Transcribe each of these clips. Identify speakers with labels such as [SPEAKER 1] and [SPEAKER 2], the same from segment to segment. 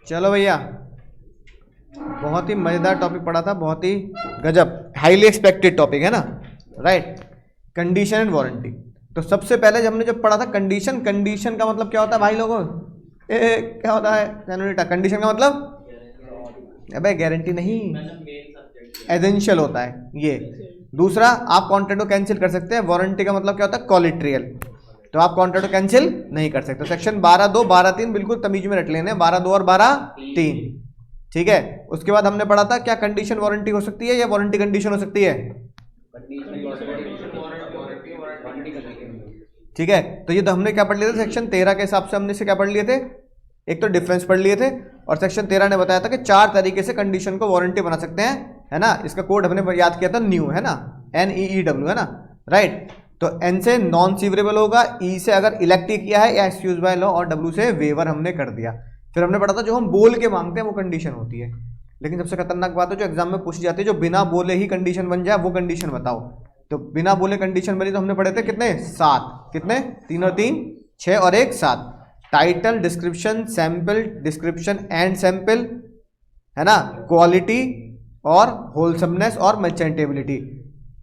[SPEAKER 1] चलो भैया, बहुत ही मजेदार टॉपिक पढ़ा था, बहुत ही गजब, हाईली एक्सपेक्टेड टॉपिक है ना, राइट। Condition and warranty. तो सबसे पहले हमने जब पढ़ा था कंडीशन, कंडीशन का मतलब क्या होता है भाई लोगों, क्या होता है सेनोरिटा? कंडीशन का मतलब अबे गारंटी नहीं, एसेंशियल होता है ये। दूसरा, आप कॉन्ट्रैक्ट को कैंसिल कर सकते हैं। वारंटी का मतलब क्या होता है? कोलेट्रियल। तो आप कॉन्ट्रैक्ट को कैंसिल नहीं कर सकते। सेक्शन 12(2), 12(3) बिल्कुल तमीज में रट लेने, 12(2) और 12(3), ठीक है। उसके बाद हमने पढ़ा था क्या कंडीशन वारंटी हो सकती है या वारंटी कंडीशन हो सकती है, ठीक है। तो ये तो हमने क्या पढ़ लिया था सेक्शन 13 के हिसाब से, हमने इसे क्या पढ़ लिए थे, एक तो डिफरेंस पढ़ लिए थे, और सेक्शन 13 ने बताया था कि 4 तरीके से कंडीशन को वारंटी बना सकते हैं, है ना। इसका कोड हमने याद किया था न्यू, है ना, NEEW, है ना, राइट। तो N से नॉन सीवरेबल होगा, E से अगर इलेक्ट किया है या एक्सक्यूज बाय लॉ, और W से वेवर हमने कर दिया। फिर हमने पढ़ा था जो हम बोल के मांगते हैं वो कंडीशन होती है, लेकिन सबसे खतरनाक बात है जो एग्जाम में पूछी जाती है, जो बिना बोले ही कंडीशन बन जाए वो कंडीशन बताओ। तो बिना बोले कंडीशन बनी तो हमने पढ़े थे कितने, 7, कितने, 3 और 3 6 और 1 7। Title, description, sample, description and sample, है ना, क्वालिटी और होलसमनेस और मर्चेंटेबिलिटी,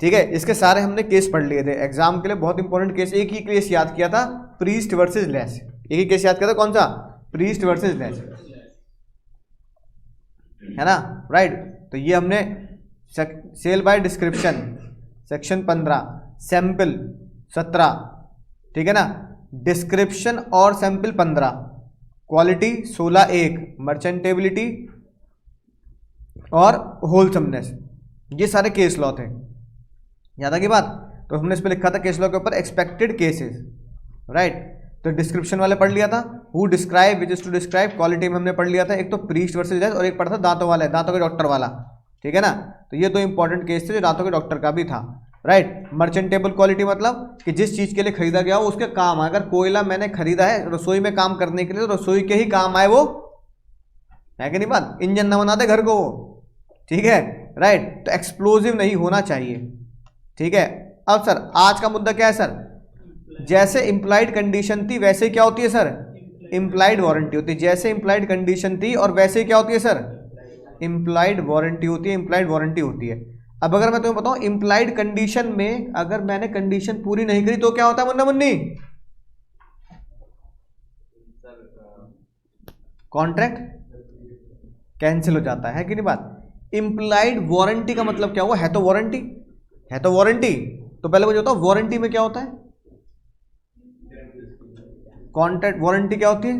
[SPEAKER 1] ठीक है। इसके सारे हमने केस पढ़ लिए थे एग्जाम के लिए, बहुत इंपॉर्टेंट केस। एक ही केस याद किया था, प्रीस्ट वर्सेस लेस, एक ही केस याद किया था, कौन सा, प्रीस्ट वर्सेस लेस, है ना, राइट। तो ये हमने sale by description section 15, sample 17, ठीक है ना, डिस्क्रिप्शन और सैंपल 15, क्वालिटी 16(1), मर्चेंटेबिलिटी और होलसमनेस, ये सारे केस लॉ थे, याद आ गई बात। तो हमने इस पे लिखा था केस लॉ के ऊपर एक्सपेक्टेड केसेस, राइट। तो डिस्क्रिप्शन वाले पढ़ लिया था, who describe, which is to describe. Quality में हमने पढ़ लिया था, एक तो प्रीस्ट वर्सेस लेस और एक पढ़ा था दांतों वाला, दांतों के डॉक्टर वाला, ठीक है ना। तो ये दो इंपॉर्टेंट केस थे जो दांतों के डॉक्टर का भी था, राइट। मर्चेंटेबल क्वालिटी मतलब कि जिस चीज के लिए खरीदा गया हो उसके काम आए। अगर कोयला मैंने खरीदा है रसोई में काम करने के लिए, तो रसोई के ही काम आए, वो है कि नहीं बात, इंजन ना बना दे घर को वो, ठीक है, राइट। तो एक्सप्लोजिव नहीं होना चाहिए, ठीक है। अब सर आज का मुद्दा क्या है सर, जैसे इंप्लाइड कंडीशन थी वैसे ही क्या होती है सर, इंप्लाइड वारंटी होती है। जैसे इंप्लाइड कंडीशन थी और वैसे ही क्या होती है सर, इंप्लाइड वारंटी होती है, इंप्लाइड वारंटी होती है। अब अगर मैं तुम्हें बताऊं इंप्लाइड कंडीशन में अगर मैंने कंडीशन पूरी नहीं करी तो क्या होता है मुन्ना मुन्नी, कॉन्ट्रैक्ट कैंसिल हो जाता है कि नहीं बात। इंप्लाइड वारंटी का मतलब क्या हुआ, है तो वारंटी, है तो वारंटी। तो पहले मुझे बताओ वारंटी में क्या होता है, कॉन्ट्रैक्ट वारंटी क्या होती है,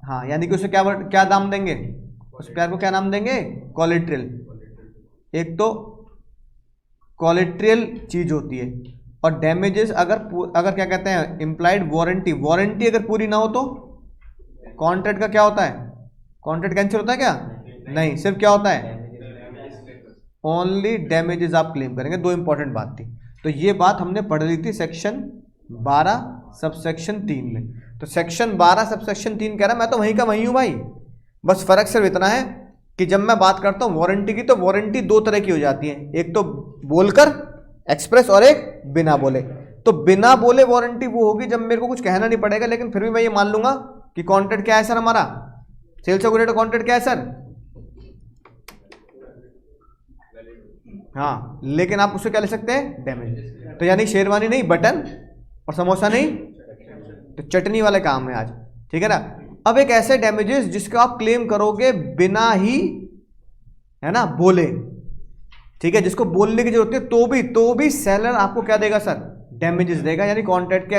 [SPEAKER 1] हाँ, यानी कि उसे क्या क्या नाम देंगे, उस प्यार को क्या नाम देंगे, कोलेट्रियल। एक तो कोलेट्रियल चीज होती है, और डैमेजेस अगर अगर क्या कहते हैं इंप्लाइड वारंटी, वारंटी अगर पूरी ना हो तो कॉन्ट्रैक्ट का क्या होता है, कॉन्ट्रैक्ट कैंसिल होता है क्या, नहीं, सिर्फ क्या होता है, ओनली डैमेजेस आप क्लेम करेंगे। दो इंपॉर्टेंट बात थी, तो ये बात हमने पढ़ ली थी सेक्शन 12 सबसेक्शन 3 में। तो सेक्शन 12 सबसेक्शन 3 कह रहा है मैं तो वहीं का वहीं हूँ भाई, बस फर्क सिर्फ इतना है कि जब मैं बात करता हूँ वारंटी की, तो वारंटी 2 तरह की हो जाती है, एक तो बोलकर एक्सप्रेस और एक बिना बोले। तो बिना बोले वारंटी वो होगी जब मेरे को कुछ कहना नहीं पड़ेगा, लेकिन फिर भी मैं ये मान लूंगा कि कॉन्ट्रैक्ट क्या है सर हमारा, सेल्स एग्रीमेंट कॉन्ट्रैक्ट क्या है सर, हाँ, लेकिन आप उससे क्या ले सकते हैं, डैमेज। तो यानी शेरवानी नहीं बटन और समोसा नहीं तो चटनी वाले काम है आज, ठीक है ना। अब एक ऐसे डैमेजेस जिसका आप क्लेम करोगे बिना ही, है ना, बोले, ठीक है, जिसको बोलने की जरूरत है, तो भी सेलर आपको क्या देगा सर, डैमेजेस देगा, यानी कॉन्ट्रैक्ट के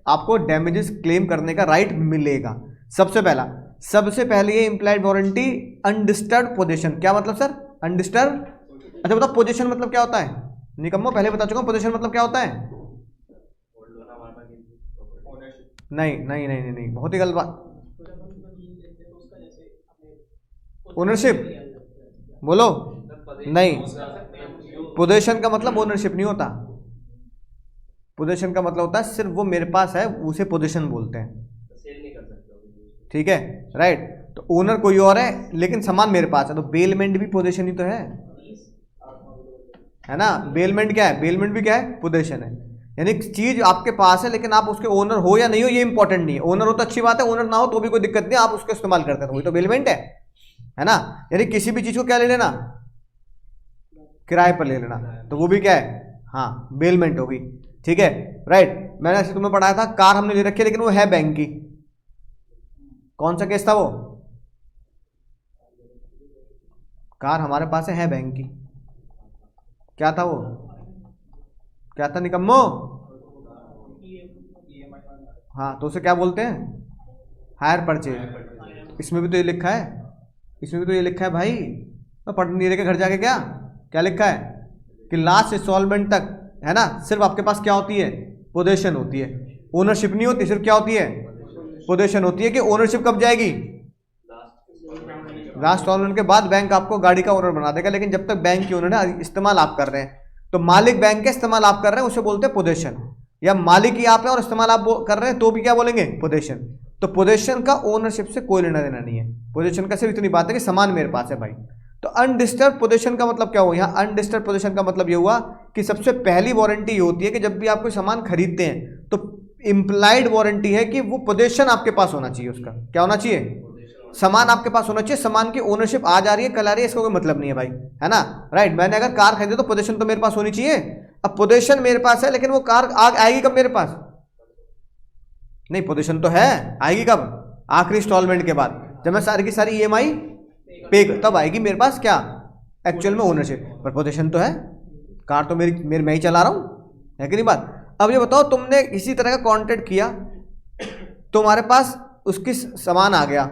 [SPEAKER 1] आपको डैमेजेस क्लेम करने का राइट मिलेगा। सबसे पहले ये इंप्लाइड वारंटी अनडिस्टर्ब पोजीशन, क्या मतलब सर, अनडिस्टर्ब। अच्छा बताओ पोजीशन मतलब क्या होता है, निकम्मो पहले बता चुका हूं, पोजीशन मतलब क्या होता है, नहीं, बहुत ही गलत बात, ओनरशिप बोलो, नहीं, पोजीशन का मतलब ओनरशिप नहीं होता, पोजीशन का मतलब होता है सिर्फ वो मेरे पास है उसे पोजीशन बोलते हैं, ठीक है, राइट। तो ओनर कोई और है लेकिन सामान मेरे पास है, तो बेलमेंट भी पोजीशन ही तो है ना। बेलमेंट क्या है, बेलमेंट भी क्या है, पोजीशन है। यानी चीज आपके पास है लेकिन आप उसके ओनर हो या नहीं हो ये इंपॉर्टेंट नहीं है। ओनर हो तो अच्छी बात है, ओनर ना हो तो भी कोई दिक्कत नहीं, आप उसको इस्तेमाल करते हैं, वही तो बेलमेंट है ना। यानी किसी भी चीज को क्या ले लेना, किराए पर ले लेना, तो वो भी क्या है, हाँ बेलमेंट होगी। ठीक है, राइट। मैंने ऐसे तुम्हें पढ़ाया था, कार हमने ले रखी है लेकिन वो है बैंक की। कौन सा केस था वो, कार हमारे पास है बैंक की, क्या था वो, क्या था निकम्मो, हाँ तो उसे क्या बोलते हैं, हायर परचेज। इसमें भी तो ये लिखा है, इसमें भी तो ये लिखा है भाई, तो पढ़ नहीं रहे के घर जाके, क्या क्या लिखा है कि लास्ट इंस्टॉलमेंट तक, है ना, सिर्फ आपके पास क्या होती है, पोजेशन होती है, ओनरशिप नहीं होती, सिर्फ क्या होती है, पोजेशन होती है। कि ओनरशिप कब जाएगी, लास्ट इंस्टॉलमेंट के बाद बैंक आपको गाड़ी का ओनर बना देगा, लेकिन जब तक बैंक की ओनर है, इस्तेमाल आप कर रहे हैं, तो मालिक बैंक के, इस्तेमाल आप कर रहे हैं, उसे बोलते हैं पोजेशन। या मालिक ही आप है और इस्तेमाल आप कर रहे हैं तो भी क्या बोलेंगे, पोजेशन। तो पोजेशन का ओनरशिप से कोई लेना देना नहीं है, पोजेशन का सिर्फ इतनी बात है कि सामान मेरे पास है भाई। तो अनडिस्टर्ब पोजेशन का मतलब क्या हुआ, यहाँ अनडिस्टर्ब पोजेशन का मतलब ये हुआ कि सबसे पहली वारंटी ये होती है कि जब भी आप कोई सामान खरीदते हैं तो इम्प्लाइड वारंटी है कि वो पोजेशन आपके पास होना चाहिए, उसका क्या होना चाहिए, सामान आपके पास होना चाहिए। सामान की ओनरशिप आज आ रही है कल आ रही है इसका कोई मतलब नहीं है भाई, है ना, राइट। मैंने अगर कार खरीदी तो पोजेशन तो मेरे पास होनी चाहिए। अब पोजेशन मेरे पास है लेकिन वो कार आएगी कब मेरे पास, नहीं पोजीशन तो है, आएगी कब, आखिरी इंस्टॉलमेंट के बाद, जब मैं सारी की सारी ईएमआई पे, तब आएगी मेरे पास क्या, एक्चुअल में ओनरशिप। पर पोजीशन तो है, कार तो मेरी मैं ही चला रहा हूँ, है कि नहीं बात। अब ये बताओ, तुमने इसी तरह का कॉन्ट्रैक्ट किया, तुम्हारे पास उसकी सामान आ गया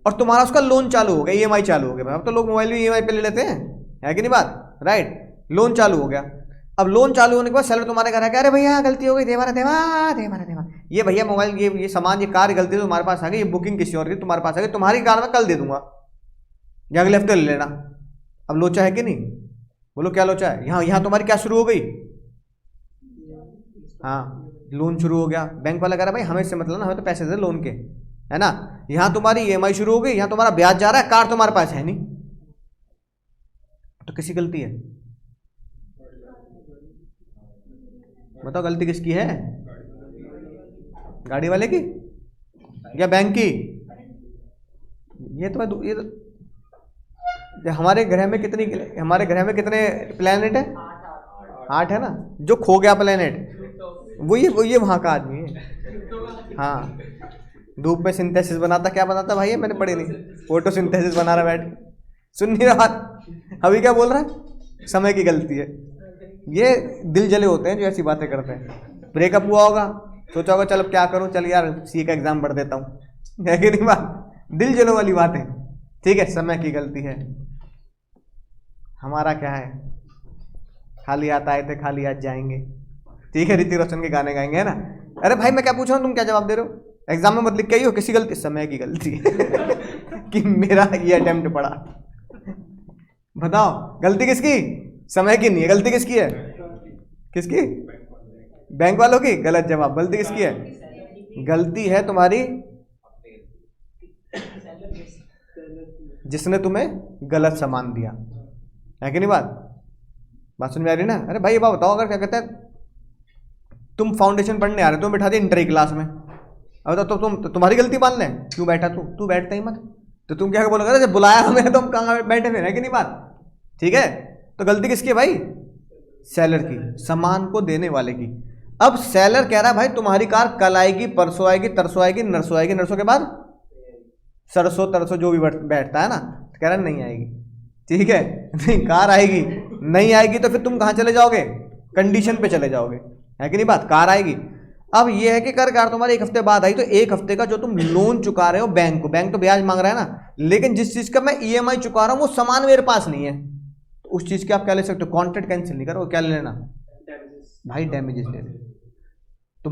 [SPEAKER 1] और तुम्हारा उसका लोन चालू हो गया, ईएमआई चालू हो गया। अब तो लोग मोबाइल भी ईएमआई पे ले लेते हैं, है कि नहीं बात, राइट। लोन चालू हो गया, अब लोन चालू होने के बाद सेलर तुम्हारे घर आ गया, अरे भैया गलती हो गई, देवा देवा, ये भैया मोबाइल, ये सामान, ये कार गलती से तुम्हारे पास आ गई, ये बुकिंग किसी और की तुम्हारे पास आ गई, तुम्हारी कार में कल दे दूंगा या अगले हफ्ते ले लेना। अब लोचा है कि नहीं, बोलो क्या लोचा है, यहाँ तुम्हारी क्या शुरू हो गई, हाँ लोन शुरू हो गया। बैंक वाला कह रहा है भाई हमें इससे मतलब ना, हमें तो पैसे दे लोन के, है ना। यहाँ तुम्हारी ईएमआई शुरू हो गई, यहाँ तुम्हारा ब्याज जा रहा है, कार तुम्हारे पास है नहीं, तो किसी गलती है, बताओ गलती किसकी है, गाड़ी वाले की या बैंक की। ये हमारे ग्रह में कितने प्लैनेट है, 8 है ना। जो खो गया प्लैनेट वो ये वहां का आदमी है, हाँ धूप में सिंथेसिस बनाता, क्या बनाता भाई, मैंने पढ़ी नहीं, फोटो सिंथेसिस बना रहा बैठ, सुन नहीं रहा बात, अभी क्या बोल रहा है, समय की गलती है। ये दिल जले होते हैं जो ऐसी बातें करते हैं। ब्रेकअप हुआ होगा, सोचा होगा चल अब क्या करूं, चल यार सी का एग्जाम भर देता हूँ, है कि नहीं बात, दिल जलो वाली बात है, ठीक है, समय की गलती है। हमारा क्या है, खाली हाथ आए थे खाली हाथ जाएंगे, ठीक है, ऋतिक रोशन के गाने गाएंगे, है ना। अरे भाई मैं क्या पूछ रहा हूँ, तुम क्या जवाब दे रहे हो, एग्जाम में मत लिख के आई हो, किसी गलती, समय की गलती है कि मेरा ये अटेम्प्ट पड़ा। बताओ गलती किसकी, समय की नहीं है, गलती किसकी है, किसकी, बैंक वालों की। गलत जवाब, गलती किसकी है, गलती है तुम्हारी, जिसने तुम्हें गलत सामान दिया, है कि नहीं बात सुन में आ रही ना। अरे भाई ये बात बताओ, अगर क्या कहते हैं तुम फाउंडेशन पढ़ने आ रहे, तुम बैठा दिए इंटर क्लास में, अब तो तुम्हारी गलती मान लें, क्यों बैठा तू बैठता ही मत, तो तुम क्या बोलोगे, जब बुलाया हमें तो हम कहाँ बैठे फिर, है कि नहीं बात, ठीक है। तो गलती किसकी है भाई, सेलर की, सामान को देने वाले की। अब सेलर कह रहा है भाई तुम्हारी कार कल आएगी, परसों आएगी, तरसों आएगी, नरसों आएगी, नरसों के बाद सरसों तरसों जो भी बैठता है ना, तो कह रहा है नहीं आएगी, ठीक है, नहीं कार आएगी, नहीं आएगी तो फिर तुम कहाँ चले जाओगे, कंडीशन पे चले जाओगे, है कि नहीं बात, कार आएगी। अब ये है कि कार तुम्हारी 1 हफ्ते बाद आई, तो 1 हफ्ते का जो तुम लोन चुका रहे हो बैंक को, बैंक तो ब्याज मांग रहा है ना, लेकिन जिस चीज का मैं ईएमआई चुका रहा हूं वो सामान मेरे पास नहीं है, तो उस चीज के आप क्या ले सकते हो, कॉन्ट्रैक्ट कैंसिल नहीं करो, क्या ले लेना भाई, डैमेजेस ले लेना। तो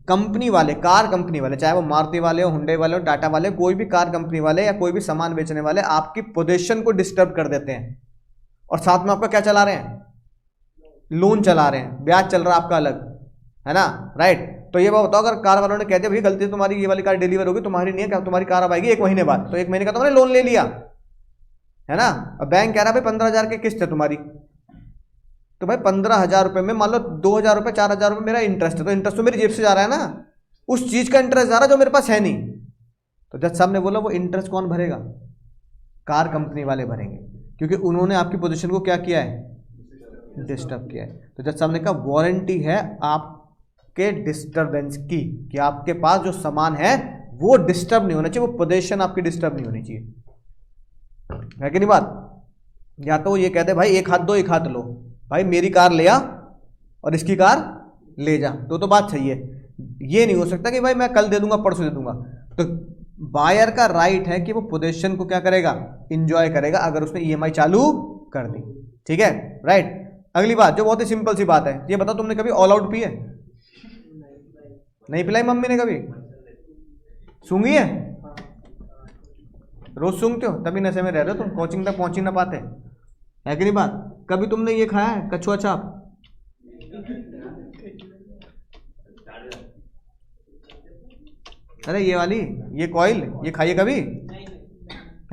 [SPEAKER 1] कंपनी वाले, कार कंपनी वाले, चाहे वो मारुति वाले हो, हुंडई वाले हो, टाटा वाले, कोई भी कार कंपनी वाले या कोई भी सामान बेचने वाले आपकी पोजीशन को डिस्टर्ब कर देते हैं, और साथ में आपका क्या चला रहे हैं, लोन चला रहे हैं, ब्याज चल रहा है आपका अलग, है ना, राइट। तो ये बात बताओ, अगर कार वालों ने कह दिया भाई गलती तुम्हारी, ये वाली कार डिलीवर होगी, तुम्हारी नहीं है, क्या तुम्हारी कार अब आएगी 1 महीने बाद, तो 1 महीने का तुमने लोन ले लिया, है ना। अब बैंक कह रहा है भाई 15,000 की किस्त है तुम्हारी, तो भाई 15,000 रुपये में मान लो 2,000 रुपये 4,000 रुपये मेरा इंटरेस्ट है, तो इंटरेस्ट तो मेरी जेब से जा रहा है ना, उस चीज का इंटरेस्ट जा रहा है जो मेरे पास है नहीं। तो जज साहब ने बोला वो इंटरेस्ट कौन भरेगा? कार कंपनी वाले भरेंगे, क्योंकि उन्होंने आपकी पोजीशन को क्या किया है? डिस्टर्ब किया है। तो जज साहब ने कहा वारंटी है आपके डिस्टर्बेंस की, कि आपके पास जो सामान है वो डिस्टर्ब नहीं होना चाहिए, वो पोजीशन आपकी डिस्टर्ब नहीं होनी चाहिए, है कि नहीं बात? या तो वो ये कहते भाई एक हाथ दो एक हाथ लो, भाई मेरी कार ले आ और इसकी कार ले जा, तो बात सही है। ये नहीं हो सकता कि भाई मैं कल दे दूंगा परसों दे दूंगा। तो बायर का राइट है कि वो पोजीशन को क्या करेगा? इंजॉय करेगा, अगर उसने ईएमआई चालू कर दी, ठीक है, राइट। अगली बात जो बहुत ही सिंपल सी बात है, ये बताओ तुमने कभी ऑल आउट पी है? नहीं पिलाई मम्मी ने कभी? सूंघी है? रोज सूंघते हो, तभी नशे में रह रहे हो तुम, कोचिंग तक पहुंच ही ना पाते, है कि नहीं बात? कभी तुमने ये खाया है कछुआ छाप? अरे ये वाली, ये कॉइल, ये खाइए कभी?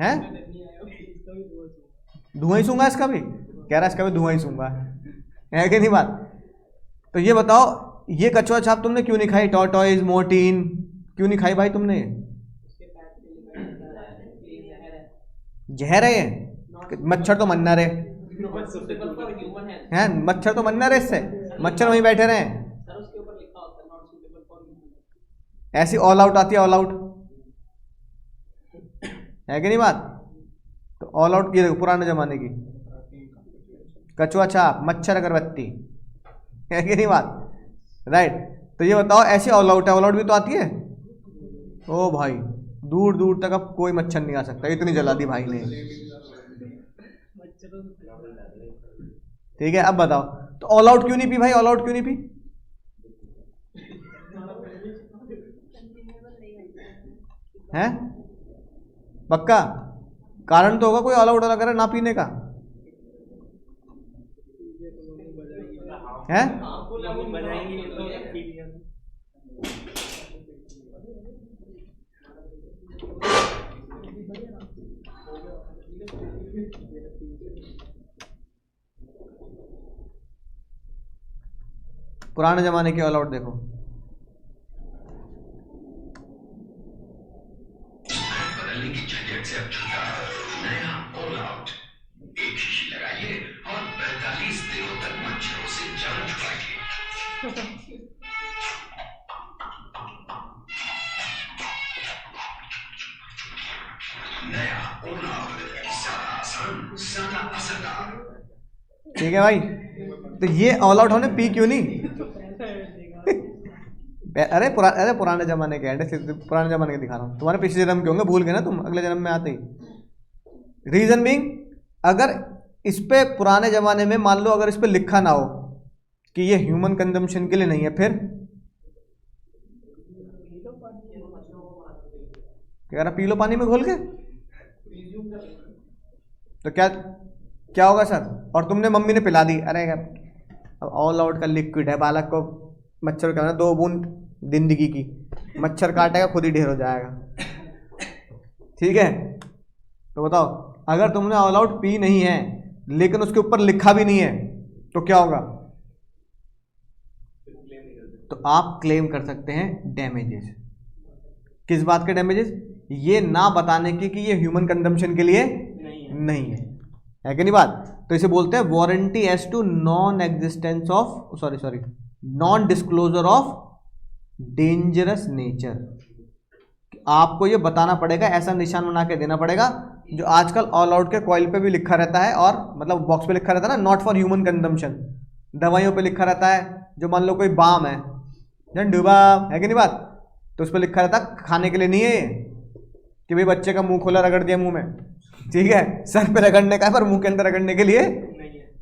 [SPEAKER 1] हैं? धुआं ही सूंघा इसका भी? कह रहा है इसका भी धुआं ही सूंघा, है कि नहीं बात? तो ये बताओ ये कछुआ छाप तुमने क्यों नहीं खाई? टॉर्टोइज, मोर्टीन क्यों नहीं खाई भाई तुमने? जहर है ये, मच्छर तो मरना रहे हैं, मच्छर तो मरना रहे इससे, मच्छर वहीं बैठे रहे। ऐसी ऑल आउट आती है, ऑल आउट, है कि नहीं बात? तो ऑल आउट ये देखो पुराने जमाने की कछुआ छाप, मच्छर अगरबत्ती, है कि नहीं बात? राइट। तो ये बताओ ऐसी ऑल आउट है, ऑल आउट भी तो आती है। ओ भाई दूर दूर तक अब कोई मच्छर नहीं आ सकता, इतनी जला दी भाई ने, ठीक है। अब बताओ तो ऑल आउट क्यों नहीं पी भाई? ऑल आउट क्यों नहीं पी? हैं? पक्का कारण तो होगा कोई ऑल आउट वगैरह ना पीने का, है? पुराने जमाने के ऑल आउट देखो, बदलने की झंझट से अब छुटकारा, नया ऑल आउट, एक शीशी लगाइए और 45 दिनों तक मच्छरों से जान छुड़ाइए। नया ऑल आउट, सादा आसान, सादा असरदार, ठीक है भाई। तो ये ऑल आउट हमने पी क्यों नहीं? अरे पुराने जमाने के, पुराने जमाने के दिखा रहा हूँ, तुम्हारे पिछले जन्म के होंगे, भूल गए ना तुम अगले जन्म में आते ही। रीजन बीइंग, अगर इस पे पुराने जमाने में मान लो अगर इस पे लिखा ना हो कि ये ह्यूमन कंजम्पशन के लिए नहीं है, फिर क्या कह रहा? पी लो पानी में घोल के, तो क्या होगा सर? और तुमने मम्मी ने पिला दी, अरे अब ऑल आउट का लिक्विड है, बालक को मच्छर का 2 बूंद जिंदगी की, मच्छर काटेगा खुद ही ढेर हो जाएगा, ठीक है। तो बताओ अगर तुमने ऑल आउट पी नहीं है लेकिन उसके ऊपर लिखा भी नहीं है तो क्या होगा? तो आप क्लेम कर सकते हैं डैमेजेस। किस बात के डैमेजेस? ये ना बताने की कि ये ह्यूमन कंजम्पशन के लिए नहीं है कि नहीं बात? तो इसे बोलते हैं warranty as to non existence of non disclosure of dangerous nature. आपको ये बताना पड़ेगा, ऐसा निशान बना के देना पड़ेगा जो आजकल ऑल आउट के कॉइल पे भी लिखा रहता है, और मतलब बॉक्स पे लिखा रहता है ना, नॉट फॉर ह्यूमन कंजम्पशन। दवाइयों पे लिखा रहता है, जो मान लो कोई बाम है, झंडूबा, है कि नहीं बात? तो उस पर लिखा रहता है खाने के लिए नहीं है कि भाई बच्चे का मुंह खोला रगड़ दिया मुंह में, ठीक है, सर पे रगड़ने का है पर मुंह के अंदर रगड़ने के लिए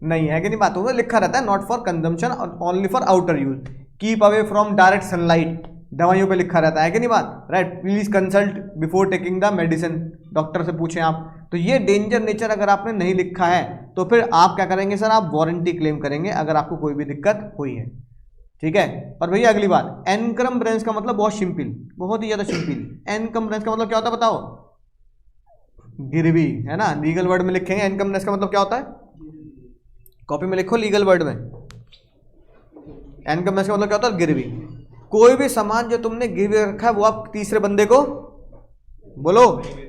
[SPEAKER 1] नहीं है कि नहीं बात? तो लिखा रहता है नॉट फॉर कंजम्पशन और only for outer use, keep away from direct sunlight, दवाइयों पे लिखा रहता है कि नहीं बात? Right. Please consult before taking the medicine, doctor से पूछें आप। तो ये डेंजर नेचर अगर आपने नहीं लिखा है तो फिर आप क्या करेंगे सर? आप वारंटी क्लेम करेंगे अगर आपको कोई भी दिक्कत हुई है, ठीक है। और भैया अगली बात, एनकम्ब्रेंस का मतलब बहुत सिंपल, बहुत ही ज्यादा सिंपल। एनकम्ब्रेंस का मतलब क्या होता है बताओ? गिरवी, है ना, लीगल वर्ड में लिखेंगे। एनकम्ब्रेंस का मतलब क्या होता है? कॉपी में लिखो लीगल वर्ड में। एनकम का मतलब क्या होता है? गिरवी। कोई भी सामान जो तुमने गिरवी रखा है वो आप तीसरे बंदे को बोलो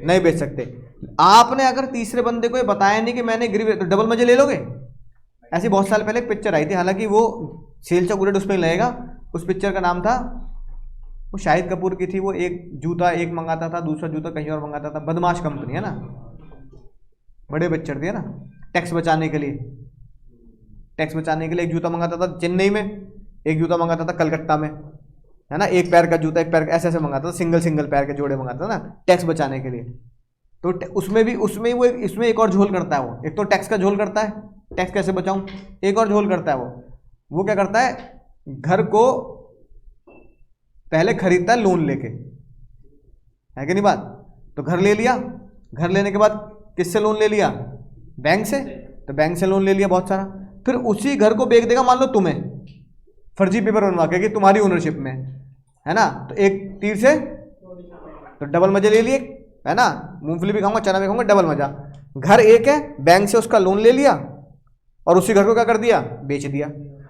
[SPEAKER 1] नहीं बेच सकते। आपने अगर तीसरे बंदे को ये बताया नहीं कि मैंने गिरवी, तो डबल मजे ले लोगे। ऐसी बहुत साल पहले एक पिक्चर आई थी, हालांकि वो सेल्स ऑफ गुड्स उसमें लगेगा। उस पिक्चर का नाम था, वो शाहिद कपूर की थी। वो एक जूता एक मंगाता था, दूसरा जूता कहीं और मंगाता था। बदमाश कंपनी है ना, बड़े पिक्चर थी है ना। टैक्स बचाने के लिए, टैक्स बचाने के लिए एक जूता मंगाता था चेन्नई में, एक जूता मंगाता था कलकत्ता में, है ना। एक पैर का जूता एक पैर ऐसे ऐसे मंगाता था, सिंगल सिंगल पैर के जोड़े मंगाता था ना, टैक्स बचाने के लिए। तो उसमें वो इसमें एक और झोल करता है। वो एक तो टैक्स का झोल करता है, टैक्स कैसे बचाऊं, एक और झोल करता है। वो क्या करता है, घर को पहले खरीदता है लोन लेके, है कि नहीं बात। तो घर ले लिया, घर लेने के बाद किससे लोन ले लिया? बैंक से। तो बैंक से लोन ले लिया बहुत सारा, फिर उसी घर को बेच देगा मान लो तुम्हें, फर्जी पेपर बनवा के कि तुम्हारी ओनरशिप में, है ना। तो एक तीर से तो डबल मजे ले लिए, है ना। मूंगफली भी खाऊंगा, चना भी खाऊंगा, डबल मजा। घर एक है, बैंक से उसका लोन ले लिया और उसी घर को क्या कर दिया? बेच दिया।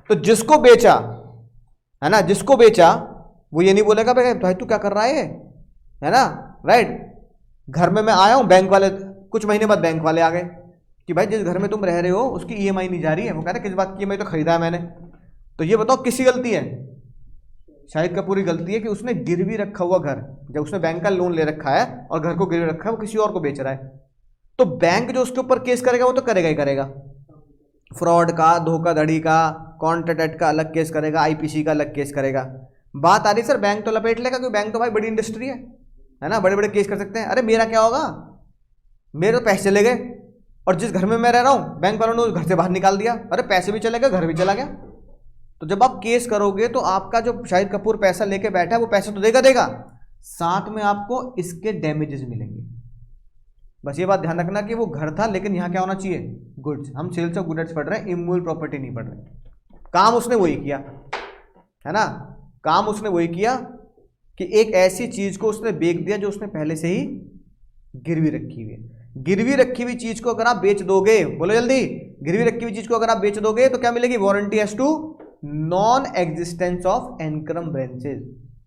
[SPEAKER 1] तो जिसको बेचा, है ना, जिसको बेचा वो ये नहीं बोलेगा भाई तू क्या कर रहा है ना, राइट। घर में मैं आया हूं, बैंक वाले कुछ महीने बाद बैंक वाले आ गए कि भाई जिस घर में तुम रह रहे हो उसकी ईएमआई नहीं जा रही है। वो कह रहे किस बात की ईएमआई, तो खरीदा है मैंने। तो ये बताओ किसकी गलती है? शाहिद कपूर की गलती है कि उसने गिरवी रखा हुआ घर, जब उसने बैंक का लोन ले रखा है और घर को गिरवी रखा है, वो किसी और को बेच रहा है। तो बैंक जो उसके ऊपर केस करेगा वो तो करेगा ही करेगा। फ्रॉड का, धोखाधड़ी का, कॉन्ट्रैक्ट का अलग केस करेगा, आईपीसी का अलग केस करेगा। बात आ रही सर बैंक तो लपेट लेगा, क्योंकि बैंक तो भाई बड़ी इंडस्ट्री है ना, बड़े बड़े केस कर सकते हैं। अरे मेरा क्या होगा, मेरे तो पैसे चले गए, और जिस घर में मैं रह रहा हूं बैंक वालों ने उस घर से बाहर निकाल दिया। अरे पैसे भी चले गए, घर भी चला गया। तो जब आप केस करोगे तो आपका जो शाहिद कपूर पैसा लेके बैठा है वो पैसा तो देगा, साथ में आपको इसके डैमेजेस मिलेंगे। बस ये बात ध्यान रखना कि वो घर था, लेकिन यहां क्या होना चाहिए? गुड्स। हम सेल्स ऑफ गुड्स पढ़ रहे हैं, इमूवेबल प्रॉपर्टी नहीं पढ़ रहे। काम उसने वही किया, है ना, काम उसने वही किया कि एक ऐसी चीज को उसने बेच दिया जो उसने पहले से ही गिरवी रखी हुई है। गिरवी रखी हुई चीज को अगर आप बेच दोगे, बोलो जल्दी, गिरवी रखी हुई चीज को अगर आप बेच दोगे तो क्या मिलेगी? Warranty as to non existence of encumbrances.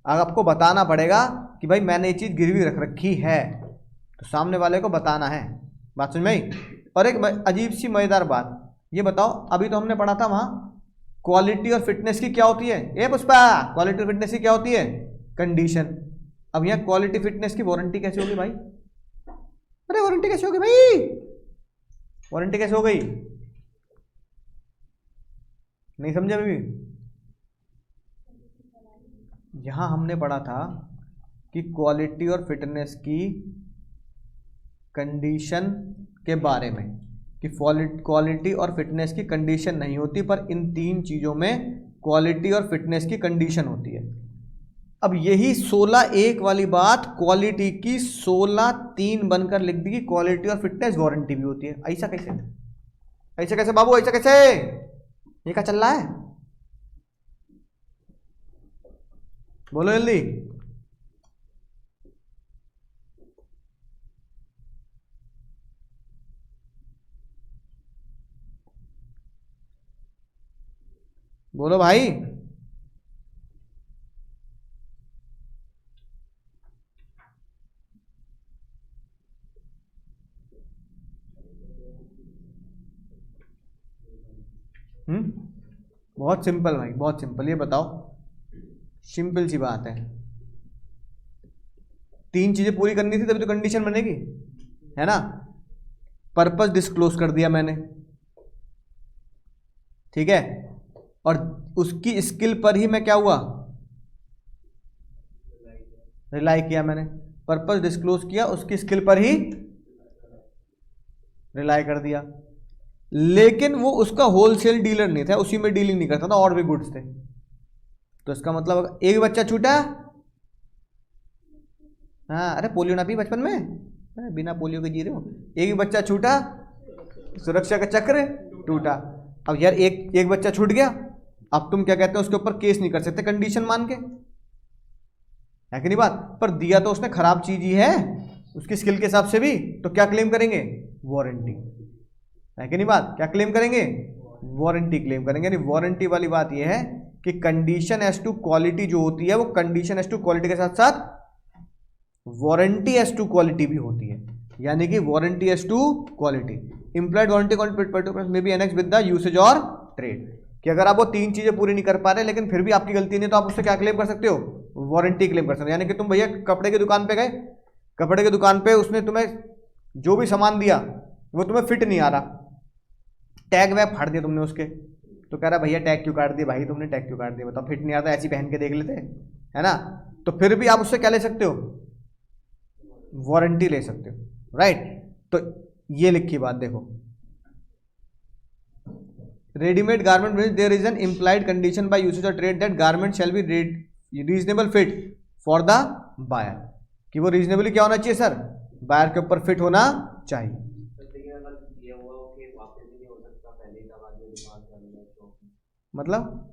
[SPEAKER 1] अगर आपको बताना पड़ेगा कि भाई मैंने ये चीज गिरवी रख रखी है, तो सामने वाले को बताना है। बात समझ में आई? और एक अजीब सी मजेदार बात, ये बताओ, अभी तो हमने पढ़ा था वहां क्वालिटी और फिटनेस की क्या होती है। ए पुष्पा, क्वालिटी और फिटनेस की क्या होती है? कंडीशन। अब यहाँ क्वालिटी फिटनेस की वारंटी कैसे होगी भाई? अरे वारंटी कैसे होगी भाई? वारंटी कैसे हो गई? नहीं समझे अभी भी? यहां हमने पढ़ा था कि क्वालिटी और फिटनेस की कंडीशन के बारे में, कि क्वालिटी और फिटनेस की कंडीशन नहीं होती, पर इन तीन चीजों में क्वालिटी और फिटनेस की कंडीशन होती है। अब यही 16(1) वाली बात क्वालिटी की 16(3) बनकर लिख दी कि क्वालिटी और फिटनेस वारंटी भी होती है। ऐसा कैसे? ऐसा कैसे बाबू, ऐसा कैसे? ये क्या चल रहा है? बोलो जल्दी। बोलो भाई। बहुत सिंपल भाई, बहुत सिंपल। ये बताओ, सिंपल सी बात है, तीन चीजें पूरी करनी थी तभी तो कंडीशन बनेगी, है ना। पर्पस डिस्क्लोज कर दिया मैंने, ठीक है, और उसकी स्किल पर ही मैं क्या हुआ? रिलाई किया मैंने। पर्पस डिस्क्लोज किया, उसकी स्किल पर ही रिलाई कर दिया। लेकिन वो उसका होलसेल डीलर नहीं था, उसी में डीलिंग नहीं करता था, और भी गुड्स थे। तो इसका मतलब एक बच्चा छूटा, हाँ, अरे पोलियो ना पी बचपन में, बिना पोलियो के जी रहे हो। एक ही बच्चा छूटा, सुरक्षा का चक्र टूटा। अब यार एक बच्चा छूट गया, अब तुम क्या कहते हो, उसके ऊपर केस नहीं कर सकते कंडीशन मान के, है कि नहीं बात। पर दिया तो उसने खराब चीज ही है उसकी स्किल के हिसाब से भी, तो क्या क्लेम करेंगे? वारंटी, है कि नहीं बात। क्या क्लेम करेंगे? वारंटी क्लेम करेंगे। यानी वारंटी वाली बात यह है कि कंडीशन एज टू क्वालिटी जो होती है वो कंडीशन एज टू क्वालिटी के साथ साथ वारंटी एज टू क्वालिटी भी होती है। यानी कि warranty as to quality, implied warranty में be annex with the usage और ट्रेड, कि अगर आप वो तीन चीजें पूरी नहीं कर पा रहे लेकिन फिर भी आपकी गलती नहीं तो आप उससे क्या क्लेम कर सकते हो, वारंटी क्लेम कर सकते हो। यानी कि तुम भैया कपड़े की दुकान पे गए, कपड़े की दुकान पे उसने तुम्हें जो भी सामान दिया वो तुम्हें फिट नहीं आ रहा, टैग वैग फाड़ दिया तुमने उसके, तो कह रहा भैया टैग क्यों काट दिया, भाई तुमने टैग क्यों काट दिया, बताओ फिट नहीं आता, ऐसी पहन के देख लेते, है ना। तो फिर भी आप उससे क्या ले सकते हो, वारंटी ले सकते हो, राइट। तो ये लिखी बात देखो, रेडीमेड गारमेंट में there is an implied condition by usage और trade that garment shall be reasonable fit for the buyer, कि वो रीजनेबली क्या होना चाहिए सर, बायर के ऊपर फिट होना चाहिए। मतलब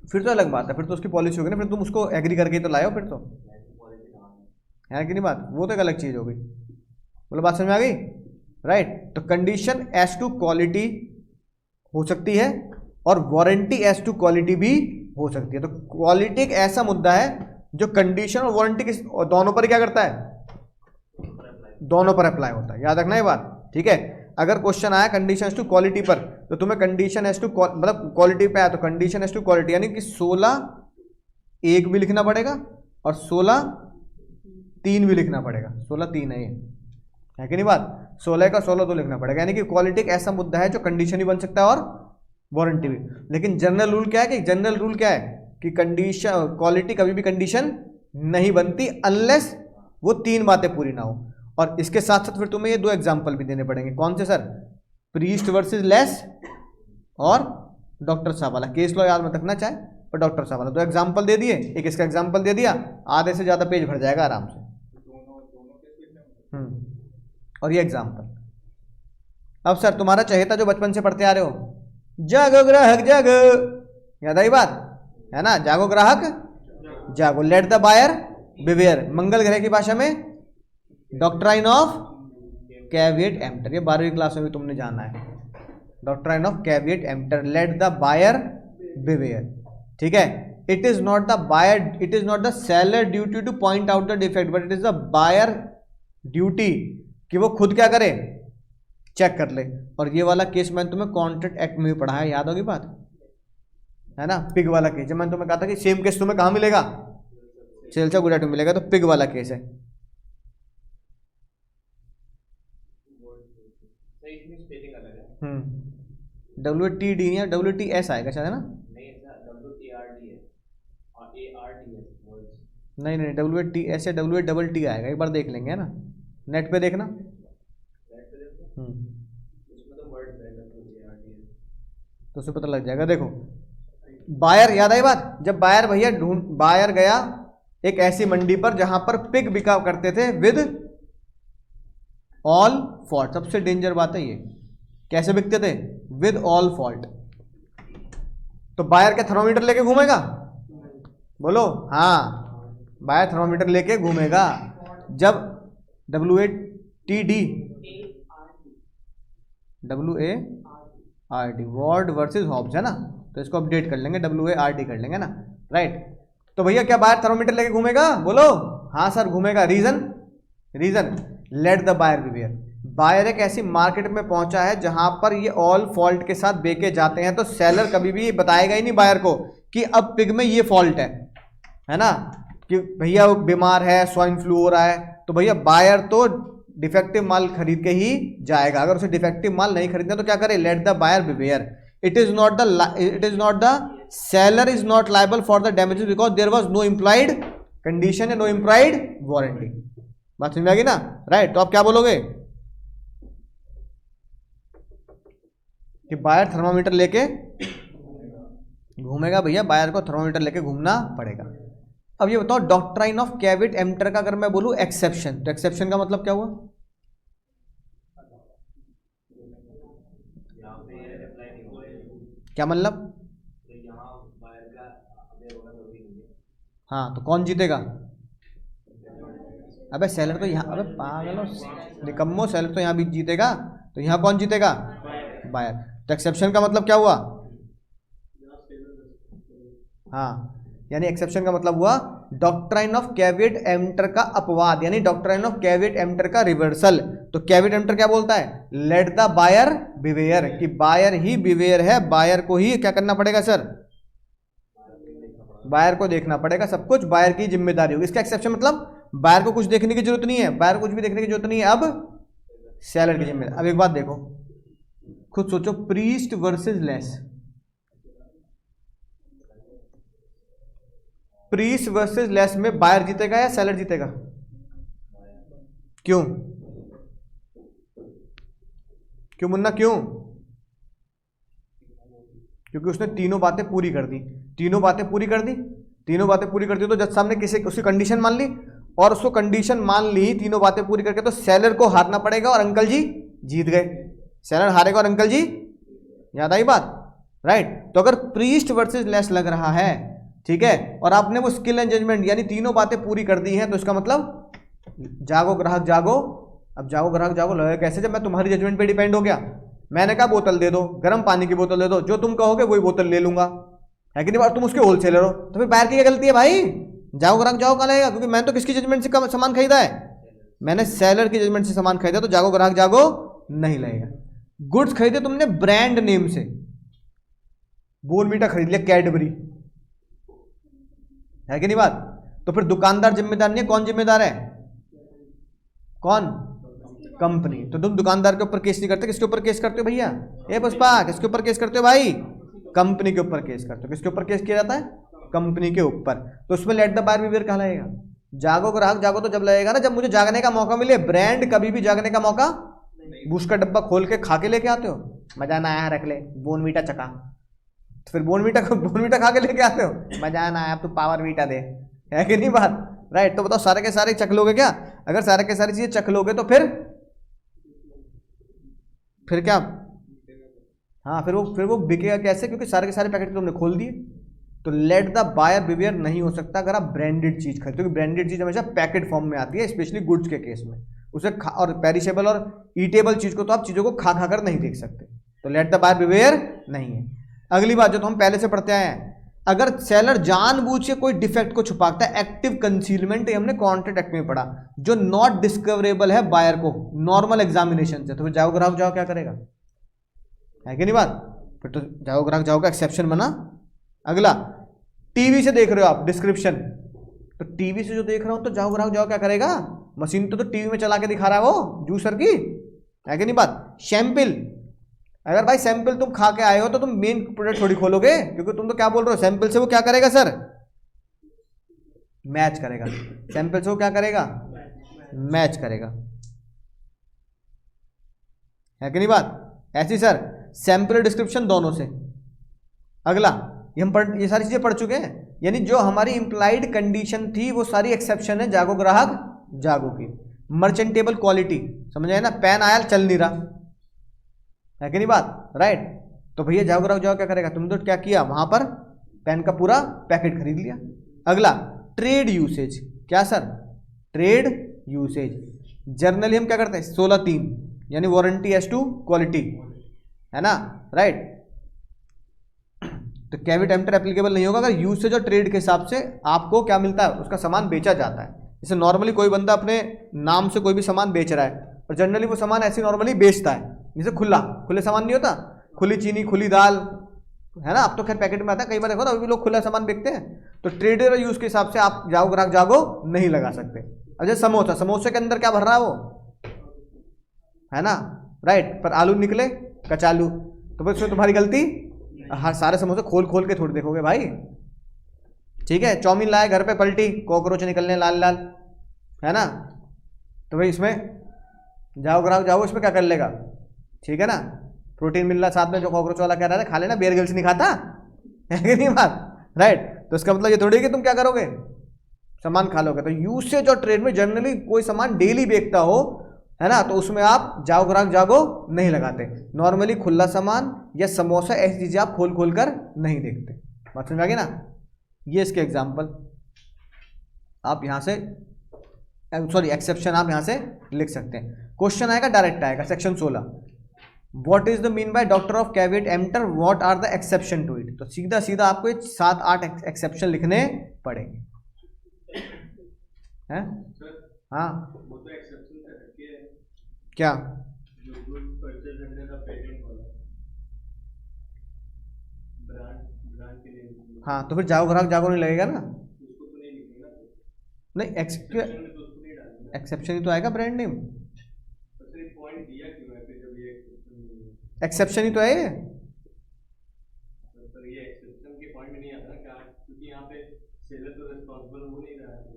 [SPEAKER 1] फिर तो अलग बात है, फिर तो उसकी पॉलिसी होगी ना, फिर तुम उसको एग्री करके ही तो लाए हो, फिर तो है कि नहीं बात, वो तो एक अलग चीज हो गई। बोलो बात समझ में आ गई, राइट। तो कंडीशन एज टू क्वालिटी हो सकती है और वारंटी एज टू क्वालिटी भी हो सकती है। तो क्वालिटी एक ऐसा मुद्दा है जो कंडीशन और वारंटी दोनों पर क्या करता है, दोनों पर अप्लाई होता है, याद रखना ये बात, ठीक है। अगर क्वेश्चन आया कंडीशन एज टू क्वालिटी पर, तो तुम्हें कंडीशन एज टू मतलब क्वालिटी पे आया तो कंडीशन एज टू क्वालिटी, यानी कि 16(1) भी लिखना पड़ेगा और 16(3) भी लिखना पड़ेगा। 16(3) है कि नहीं बात, 16 का 16 तो लिखना पड़ेगा। यानी कि क्वालिटी एक ऐसा मुद्दा है जो कंडीशन ही बन सकता है और वारंटी भी। लेकिन जनरल रूल क्या है, कि जनरल रूल क्या है कि कंडीशन क्वालिटी कभी भी कंडीशन नहीं बनती अनलेस वो तीन बातें पूरी ना हो। और इसके साथ साथ फिर तुम्हें ये दो एग्जाम्पल भी देने पड़ेंगे, कौन से सर, प्रीस्ट वर्सेस लेस और डॉक्टर साहब वाला। केस लॉ याद मत रखना चाहे पर डॉक्टर साहब वाला, दो एग्जाम्पल दे दिए, एक इसका एग्जाम्पल दे दिया, आधे से ज्यादा पेज भर जाएगा आराम से। और ये एग्जाम्पल। अब सर तुम्हारा चहेता जो बचपन से पढ़ते आ रहे हो, जागो ग्राहक जागो, याद आई बात है ना, जागो ग्राहक जागो, लेट द बायर बिवेयर, मंगल ग्रह की भाषा में डॉक्ट्राइन ऑफ कैविएट एम्पटर, ये 12वीं क्लास में भी तुमने जाना है, doctrine of caveat emptor, let the buyer beware, ठीक है। It is not the buyer, it is not the seller duty to point out the defect, but it is the buyer duty कि वो खुद क्या करे, चेक कर ले। और ये वाला केस मैंने तुम्हें कॉन्ट्रैक्ट एक्ट में भी पढ़ा है, याद होगी बात, है ना। पिग वाला केस, जब मैंने तुम्हें कहा था कि सेम केस तुम्हें कहाँ मिलेगा, सेल्स ऑफ गुड में मिलेगा, तो पिग वाला केस है। WTD या WTS आएगा शायद, है ना, नहीं नहीं WTS या WTT आएगा, एक बार देख लेंगे, है ना, नेट पे देखना। तो उसे पता लग जाएगा। देखो बायर, याद आई बात, जब बायर भैया बायर गया एक ऐसी मंडी पर जहां पर पिग बिका करते थे विद ऑल फॉल्ट, सबसे डेंजर बात है ये, कैसे बिकते थे, विद ऑल फॉल्ट। तो बायर क्या थर्मोमीटर लेके घूमेगा, बोलो हाँ, बायर थर्मोमीटर लेके घूमेगा। जब WATD WARD Ward versus Hobbs, है ना, तो इसको अपडेट कर लेंगे, WARD कर लेंगे ना, राइट। तो भैया क्या बायर थर्मोमीटर लेके घूमेगा, बोलो हाँ सर घूमेगा। Reason let the buyer beware, buyer एक ऐसी मार्केट में पहुंचा है जहां पर ये ऑल फॉल्ट के साथ बेचे जाते हैं, तो सेलर कभी भी बताएगा ही नहीं बायर को कि अब पिग में ये फॉल्ट है ना, कि भैया वो बीमार है, स्वाइन फ्लू हो रहा है, तो भैया बायर तो डिफेक्टिव माल खरीद के ही जाएगा। अगर उसे डिफेक्टिव माल नहीं खरीदना तो क्या करे, let the buyer beware, it is not the seller is not liable for the damages because there was no implied condition and no implied warranty. बात समझ में आ गई ना, राइट। तो आप क्या बोलोगे कि बायर थर्मामीटर लेके घूमेगा, भैया बायर को थर्मामीटर लेके घूमना पड़ेगा। अब ये बताओ डॉक्ट्राइन ऑफ कैविएट एम्पटर का अगर मैं बोलूं एक्सेप्शन, तो एक्सेप्शन का मतलब क्या हुआ, क्या मतलब, हाँ तो कौन जीतेगा, अबे सेलर तो यहाँ, अबे पागल हो निकम्मो, सेलर तो यहाँ भी जीतेगा, तो यहाँ कौन जीतेगा? बायर। तो एक्सेप्शन का मतलब क्या हुआ? हाँ, यानी एक्सेप्शन का मतलब हुआ डॉक्ट्राइन ऑफ कैविएट एम्प्टर का अपवाद, यानी डॉक्ट्राइन ऑफ कैविएट एम्प्टर का रिवर्सल। तो कैविएट एम्प्टर क्या बोलता है? लेट द बायर बिवेयर, कि बायर ही बिवेयर है, बायर को ही क्या करना पड़ेगा सर? बायर को देखना पड़ेगा, सब कुछ बायर की जिम्मेदारी होगी। इसका एक्सेप्शन मतलब बायर को कुछ देखने की जरूरत नहीं है, बायर को कुछ भी देखने की जरूरत नहीं है, अब सेलर की जिम्मेदारी। अब एक बात देखो, खुद सोचो, priest versus less, priest versus less में बायर जीतेगा या सेलर जीतेगा? क्यों? क्यों मुन्ना, क्यों? क्योंकि उसने तीनों बातें पूरी कर दी, तीनों बातें पूरी कर दी, तीनों बातें पूरी कर दी, तो जज साहब ने किसी उसकी कंडीशन मान ली, और उसको कंडीशन मान ली तीनों बातें पूरी करके, तो सेलर को हारना पड़ेगा और अंकल जी जीत गए। सेलर हारेगा और अंकल जी, याद आई बात? राइट। तो अगर प्रीस्ट वर्सेस लेस लग रहा है, ठीक है, और आपने वो स्किल एंड जजमेंट यानी तीनों बातें पूरी कर दी हैं, तो इसका मतलब जागो ग्राहक जागो। अब जागो ग्राहक जागो लगेगा कैसे? जब मैं तुम्हारी जजमेंट पे डिपेंड हो गया, मैंने कहा बोतल दे दो, गर्म पानी की बोतल दे दो, जो तुम कहोगे वही बोतल ले लूंगा, है कि नहीं? और तुम उसके होलसेलर हो, तो फिर बाहर की क्या गलती है भाई? जाओ ग्राहक जाओ कहाँ लगेगा? क्योंकि मैंने तो किसकी जजमेंट से सामान खरीदा है? मैंने सेलर की जजमेंट से सामान खरीदा, तो जागो ग्राहक जागो नहीं लगेगा। गुड्स खरीदे तुमने ब्रांड नेम से, बोर्नवीटा खरीद लिया कैडबरी, है कि नहीं बात? तो फिर दुकानदार जिम्मेदार नहीं है, कौन जिम्मेदार है? कौन? कंपनी। तो तुम दुकानदार के ऊपर केस नहीं करते, किसके ऊपर केस करते हो भैया? ए पुष्पा, किसके ऊपर केस करते हो भाई? कंपनी के ऊपर केस करते हो। किसके ऊपर केस किया जाता है? कंपनी के ऊपर। तो उसमें लेट द बायर बिवेयर कहाँ लगेगा? जागो ग्राहक जागो तो जब लगेगा ना जब मुझे जागने का मौका मिले। ब्रांड कभी भी जागने का मौका, बूस्ट का डब्बा खोल के खा के लेके आते हो, मजा ना आया रख ले बोर्नवीटा चका, तो फिर बोर्नवीटा खा के लेके आते हो, मजा ना आया अब तो पावर वीटा दे, है कि नहीं बात? राइट। तो बताओ सारे के सारे चख लोगे क्या? अगर सारे के सारी चीजें चख लोगे तो फिर क्या? हाँ, फिर वो बिकेगा कैसे? क्योंकि सारे के सारे पैकेट तुमने खोल दिए। तो लेट द बायर बिवेयर नहीं हो सकता अगर आप ब्रांडेड चीज खरीदते हो, क्योंकि ब्रांडेड चीज हमेशा पैकेट फॉर्म में आती है, स्पेशली गुड्स के केस में। उसे और पेरिशेबल और ईटेबल चीज को तो आप चीजों को खा खा कर नहीं देख सकते, तो लेट द बायर बिवेयर नहीं है। अगली बात जो तो हम पहले से पढ़ते आए हैं, अगर सेलर जानबूझ के कोई डिफेक्ट को छुपाता है, एक्टिव कंसीलमेंट, ये हमने कॉन्ट्रैक्ट एक्ट में पढ़ा, जो नॉट डिस्कवरेबल है बायर को नॉर्मल एग्जामिनेशन से, तो फिर जाओ ग्राहक जाओ क्या करेगा? है कि नहीं बात? फिर तो जाओ ग्राहक जाओ का एक्सेप्शन बना। अगला, टीवी से देख रहे हो आप डिस्क्रिप्शन, तो टीवी से जो देख रहा हूं तो जाओ ग्राहक जाओ क्या करेगा? मशीन तो टीवी में चला के दिखा रहा है वो जूसर की, है कि नहीं बात? सैंपल, अगर भाई सैंपल तुम खा के आए हो तो तुम मेन प्रोडक्ट थोड़ी खोलोगे, क्योंकि तुम तो क्या बोल रहे हो, सैंपल से वो क्या करेगा सर? मैच करेगा। सैंपल से वो क्या करेगा? मैच करेगा, है कि नहीं बात? ऐसी सर सैंपल डिस्क्रिप्शन दोनों से। अगला, ये सारी चीजें पढ़ चुके हैं, यानी जो हमारी इंप्लाइड कंडीशन थी वो सारी एक्सेप्शन है जागो ग्राहक जागो की। मर्चेंटेबल क्वालिटी समझ आए ना? पेन आया चल नहीं रहा, है कि नहीं बात? राइट। तो भैया जाओ ग्राहक जाओ क्या करेगा? तुम तो क्या किया वहां पर? पेन का पूरा पैकेट खरीद लिया। अगला, ट्रेड यूसेज। क्या सर? Trade usage. जर्नली हम क्या करते हैं? 16(3) यानी वारंटी एज टू क्वालिटी, है ना? राइट। तो कैविएट एम्प्टर एप्लीकेबल नहीं होगा अगर यूसेज और ट्रेड के हिसाब से आपको क्या मिलता है, उसका सामान बेचा जाता है। जैसे नॉर्मली कोई बंदा अपने नाम से कोई भी सामान बेच रहा है, और जनरली वो सामान ऐसे नॉर्मली बेचता है, जैसे खुले सामान नहीं होता, खुली चीनी, खुली दाल, है ना? अब तो खैर पैकेट में आता है, कई बार देखो ना अभी लोग खुला सामान बेचते हैं। तो ट्रेडर और यूज के हिसाब से आप जाओ ग्राहक जागो नहीं लगा सकते। अब जैसे समोसा, समोसे के अंदर क्या भर रहा है वो, है ना? राइट। पर आलू निकले कचालू, तो बस तुम्हारी गलती। हाँ, सारे समोसे खोल खोल के थोड़ी देखोगे भाई, ठीक है? चाउमीन लाए घर पे, पलटी, कॉकरोच निकलने लाल लाल, है ना? तो भाई इसमें जाओ ग्राहक जाओ इसमें क्या कर लेगा? ठीक है ना? प्रोटीन मिल रहा साथ में, जो कॉकरोच वाला कह रहा है खा लेना, बेयर ग्रिल्स नहीं खाता, है कि नहीं बात? राइट। तो इसका मतलब ये थोड़ी कि तुम क्या करोगे, सामान खा लोगे। तो यूसेज और ट्रेड में जनरली कोई सामान डेली बेचता हो, है ना, तो उसमें आप जाओ ग्राहक जागो नहीं लगाते। नॉर्मली खुला सामान या समोसा ऐसी चीजें आप खोल खोल कर नहीं देखते। बात समझ आ गई ना? ये इसके एग्जाम्पल आप यहां से सॉरी एक्सेप्शन आप यहां से लिख सकते हैं। क्वेश्चन आएगा, डायरेक्ट आएगा, section 16, what is the mean by doctrine of caveat emptor, what are the exception to it. तो सीधा सीधा आपको 7-8 एक्सेप्शन लिखने पड़ेंगे, हैं? हाँ क्या? हाँ तो फिर जागो ग्राहक जागो नहीं लगेगा ना, नहीं एक्सेप्शन ही तो आएगा, ब्रांड नेम एक्सेप्शन ही तो है ये।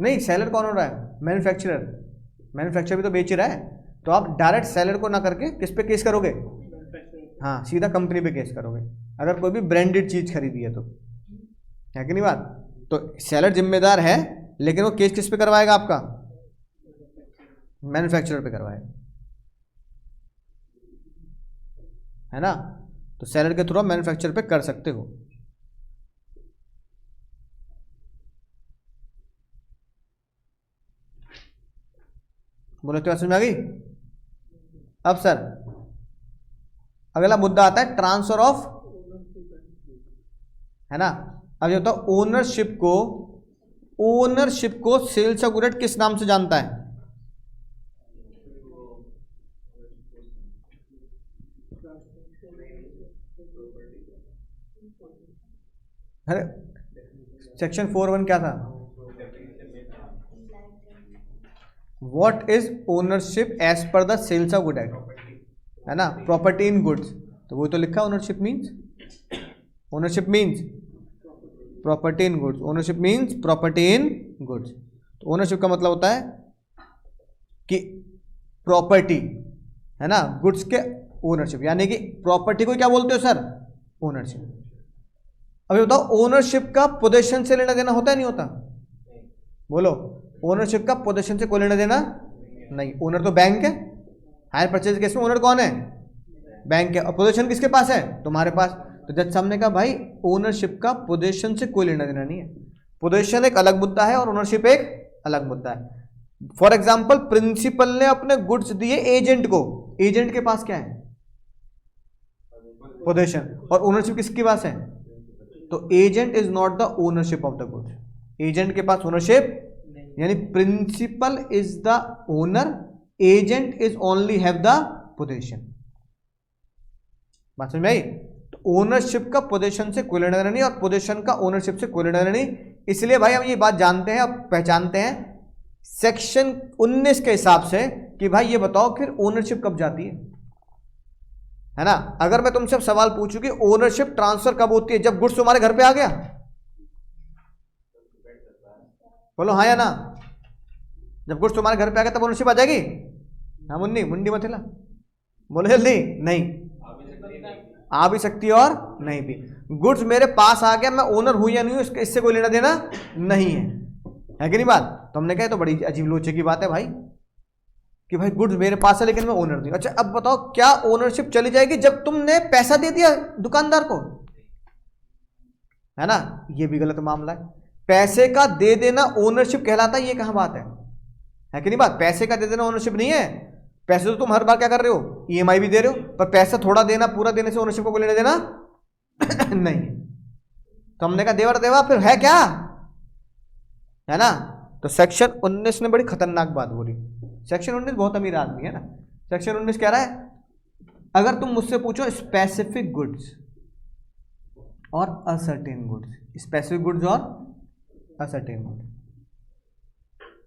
[SPEAKER 1] नहीं सेलर कौन हो रहा है? मैन्युफैक्चरर, मैन्युफैक्चरर भी तो बेच रहा है। तो आप डायरेक्ट सेलर को ना करके किस पे केस करोगे? हाँ सीधा कंपनी पे केस करोगे, अगर कोई भी ब्रांडेड चीज खरीदी है तो, है कि नहीं बात? तो सेलर जिम्मेदार है, लेकिन वो केस किस पे करवाएगा आपका? मैन्युफैक्चरर पे करवाएगा, है ना? तो सेलर के थ्रू आप मैन्युफैक्चरर पे कर सकते हो। बोले तो समझ में आ गई? अब सर अगला मुद्दा आता है ट्रांसफर ऑफ, है ना? अब ये बताओ ओनरशिप को सेल्स अग्रीमेंट किस नाम से जानता है? अरे सेक्शन 4(1) क्या था? What is ownership as per the sales of good act, है ना? प्रॉपर्टी इन गुड्स, तो वो तो लिखा ownership means property in goods, ownership means property in goods. तो ओनरशिप का मतलब होता है कि प्रॉपर्टी, है ना, गुड्स के ओनरशिप, यानी कि प्रॉपर्टी को क्या बोलते हो सर? ओनरशिप। अभी बताओ ओनरशिप का पोजीशन से लेना देना होता है नहीं होता? बोलो, ओनरशिप का पोजीशन से कोई लेना देना नहीं। ओनर तो बैंक है, हायर परचेज केस में ओनर कौन है? बैंक है, और पोजीशन किसके पास है? तुम्हारे पास। तो जज साहब ने कहा भाई ओनरशिप का पोजीशन से कोई लेना देना नहीं है, पोजीशन एक अलग मुद्दा है और ओनरशिप एक अलग मुद्दा है। फॉर एग्जाम्पल प्रिंसिपल ने अपने गुड्स दिए एजेंट को, एजेंट के पास क्या है? पोजीशन, और ओनरशिप किसके पास है? तो agent is not the ownership of the goods, agent के पास ओनरशिप, यानी principal is the owner, agent is only have the position. बात समझ में आई? तो ओनरशिप का पोजीशन से कोई लेना देना नहीं, और पोजीशन का ओनरशिप से कोई लेना देना नहीं। इसलिए भाई हम ये बात जानते हैं, अब पहचानते हैं सेक्शन 19 के हिसाब से कि भाई ये बताओ फिर ओनरशिप कब जाती है ना? अगर मैं तुमसे सवाल पूछूं कि ओनरशिप ट्रांसफर कब होती है? जब गुड्स तुम्हारे घर पे आ गया, बोलो हाँ या ना? जब गुड्स तुम्हारे घर पे आ गया तब ओनरशिप आ जाएगी? हाँ मुन्नी, मुंडी मत हिला, बोलो जल्दी। नहीं, आ भी सकती है और नहीं भी। गुड्स मेरे पास आ गया, मैं ओनर हूं या नहीं हूं इससे कोई लेना देना नहीं है कि नहीं बात? तो हमने कहा तो बड़ी अजीब लोचे की बात है भाई, कि भाई गुड्स मेरे पास है लेकिन मैं ओनर नहीं। अच्छा अब बताओ क्या ओनरशिप चली जाएगी जब तुमने पैसा दे दिया दुकानदार को, है ना? ये भी गलत मामला है। पैसे का दे देना ओनरशिप कहलाता है, ये कहां बात है कि नहीं बात? पैसे का दे देना ओनरशिप नहीं है। पैसे तो तुम हर बार क्या कर रहे हो? ईएमआई भी दे रहे हो, पर पैसा थोड़ा देना पूरा देने से ओनरशिप को लेने देना नहीं। तो हमने कहा देवर देवा फिर है क्या, है ना? तो सेक्शन 19 ने बड़ी खतरनाक बात बोली। सेक्शन 19 बहुत अमीर आदमी है ना। सेक्शन 19 कह रहा है अगर तुम मुझसे पूछो स्पेसिफिक गुड्स और असर्टेन गुड्स, स्पेसिफिक गुड्स और असर्टेन गुड्स,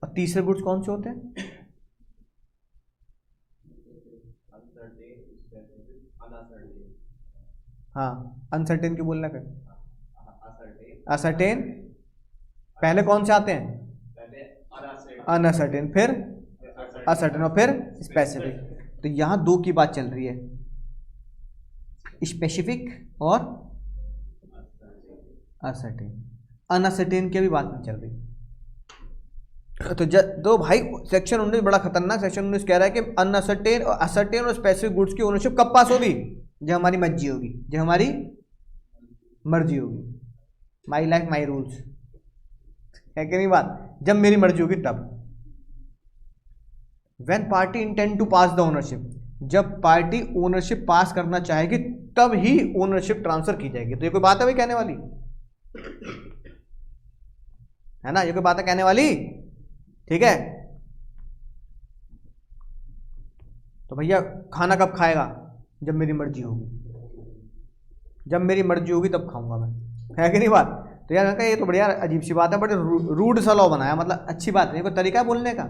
[SPEAKER 1] और तीसरे गुड्स कौन से होते हैं? हाँ अनसर्टेन की बोलना फिर, असर्टेन पहले कौन से आते हैं? अनसर्टेन, फिर असर्टेन, और फिर स्पेसिफिक। तो यहां दो की बात चल रही है, स्पेसिफिक और असर्टेन। अनसर्टेन की भी बात नहीं चल रही। तो भाई सेक्शन 19 बड़ा खतरनाक सेक्शन 19 कह रहा है कि अनसर्टेन और असर्टेन और स्पेसिफिक गुड्स की ओनरशिप कब पास होगी? जब हमारी मर्जी होगी, जब हमारी मर्जी होगी। माई लाइफ माई रूल्स, है कि नहीं बात? जब मेरी मर्जी होगी तब। When party intend to pass the ownership, जब पार्टी ओनरशिप पास करना चाहेगी तब ही ओनरशिप ट्रांसफर की जाएगी। तो ये कोई बात है भाई कहने वाली, है ना, ये कोई बात है कहने वाली, ठीक है। तो भैया खाना कब खाएगा, जब मेरी मर्जी होगी, जब मेरी मर्जी होगी तब खाऊंगा मैं, है कि नहीं बात। तो यार ये तो बढ़िया अजीब सी बात है, बट रूड सा लॉ बनाया, मतलब अच्छी बात नहीं, कोई तरीका है बोलने का।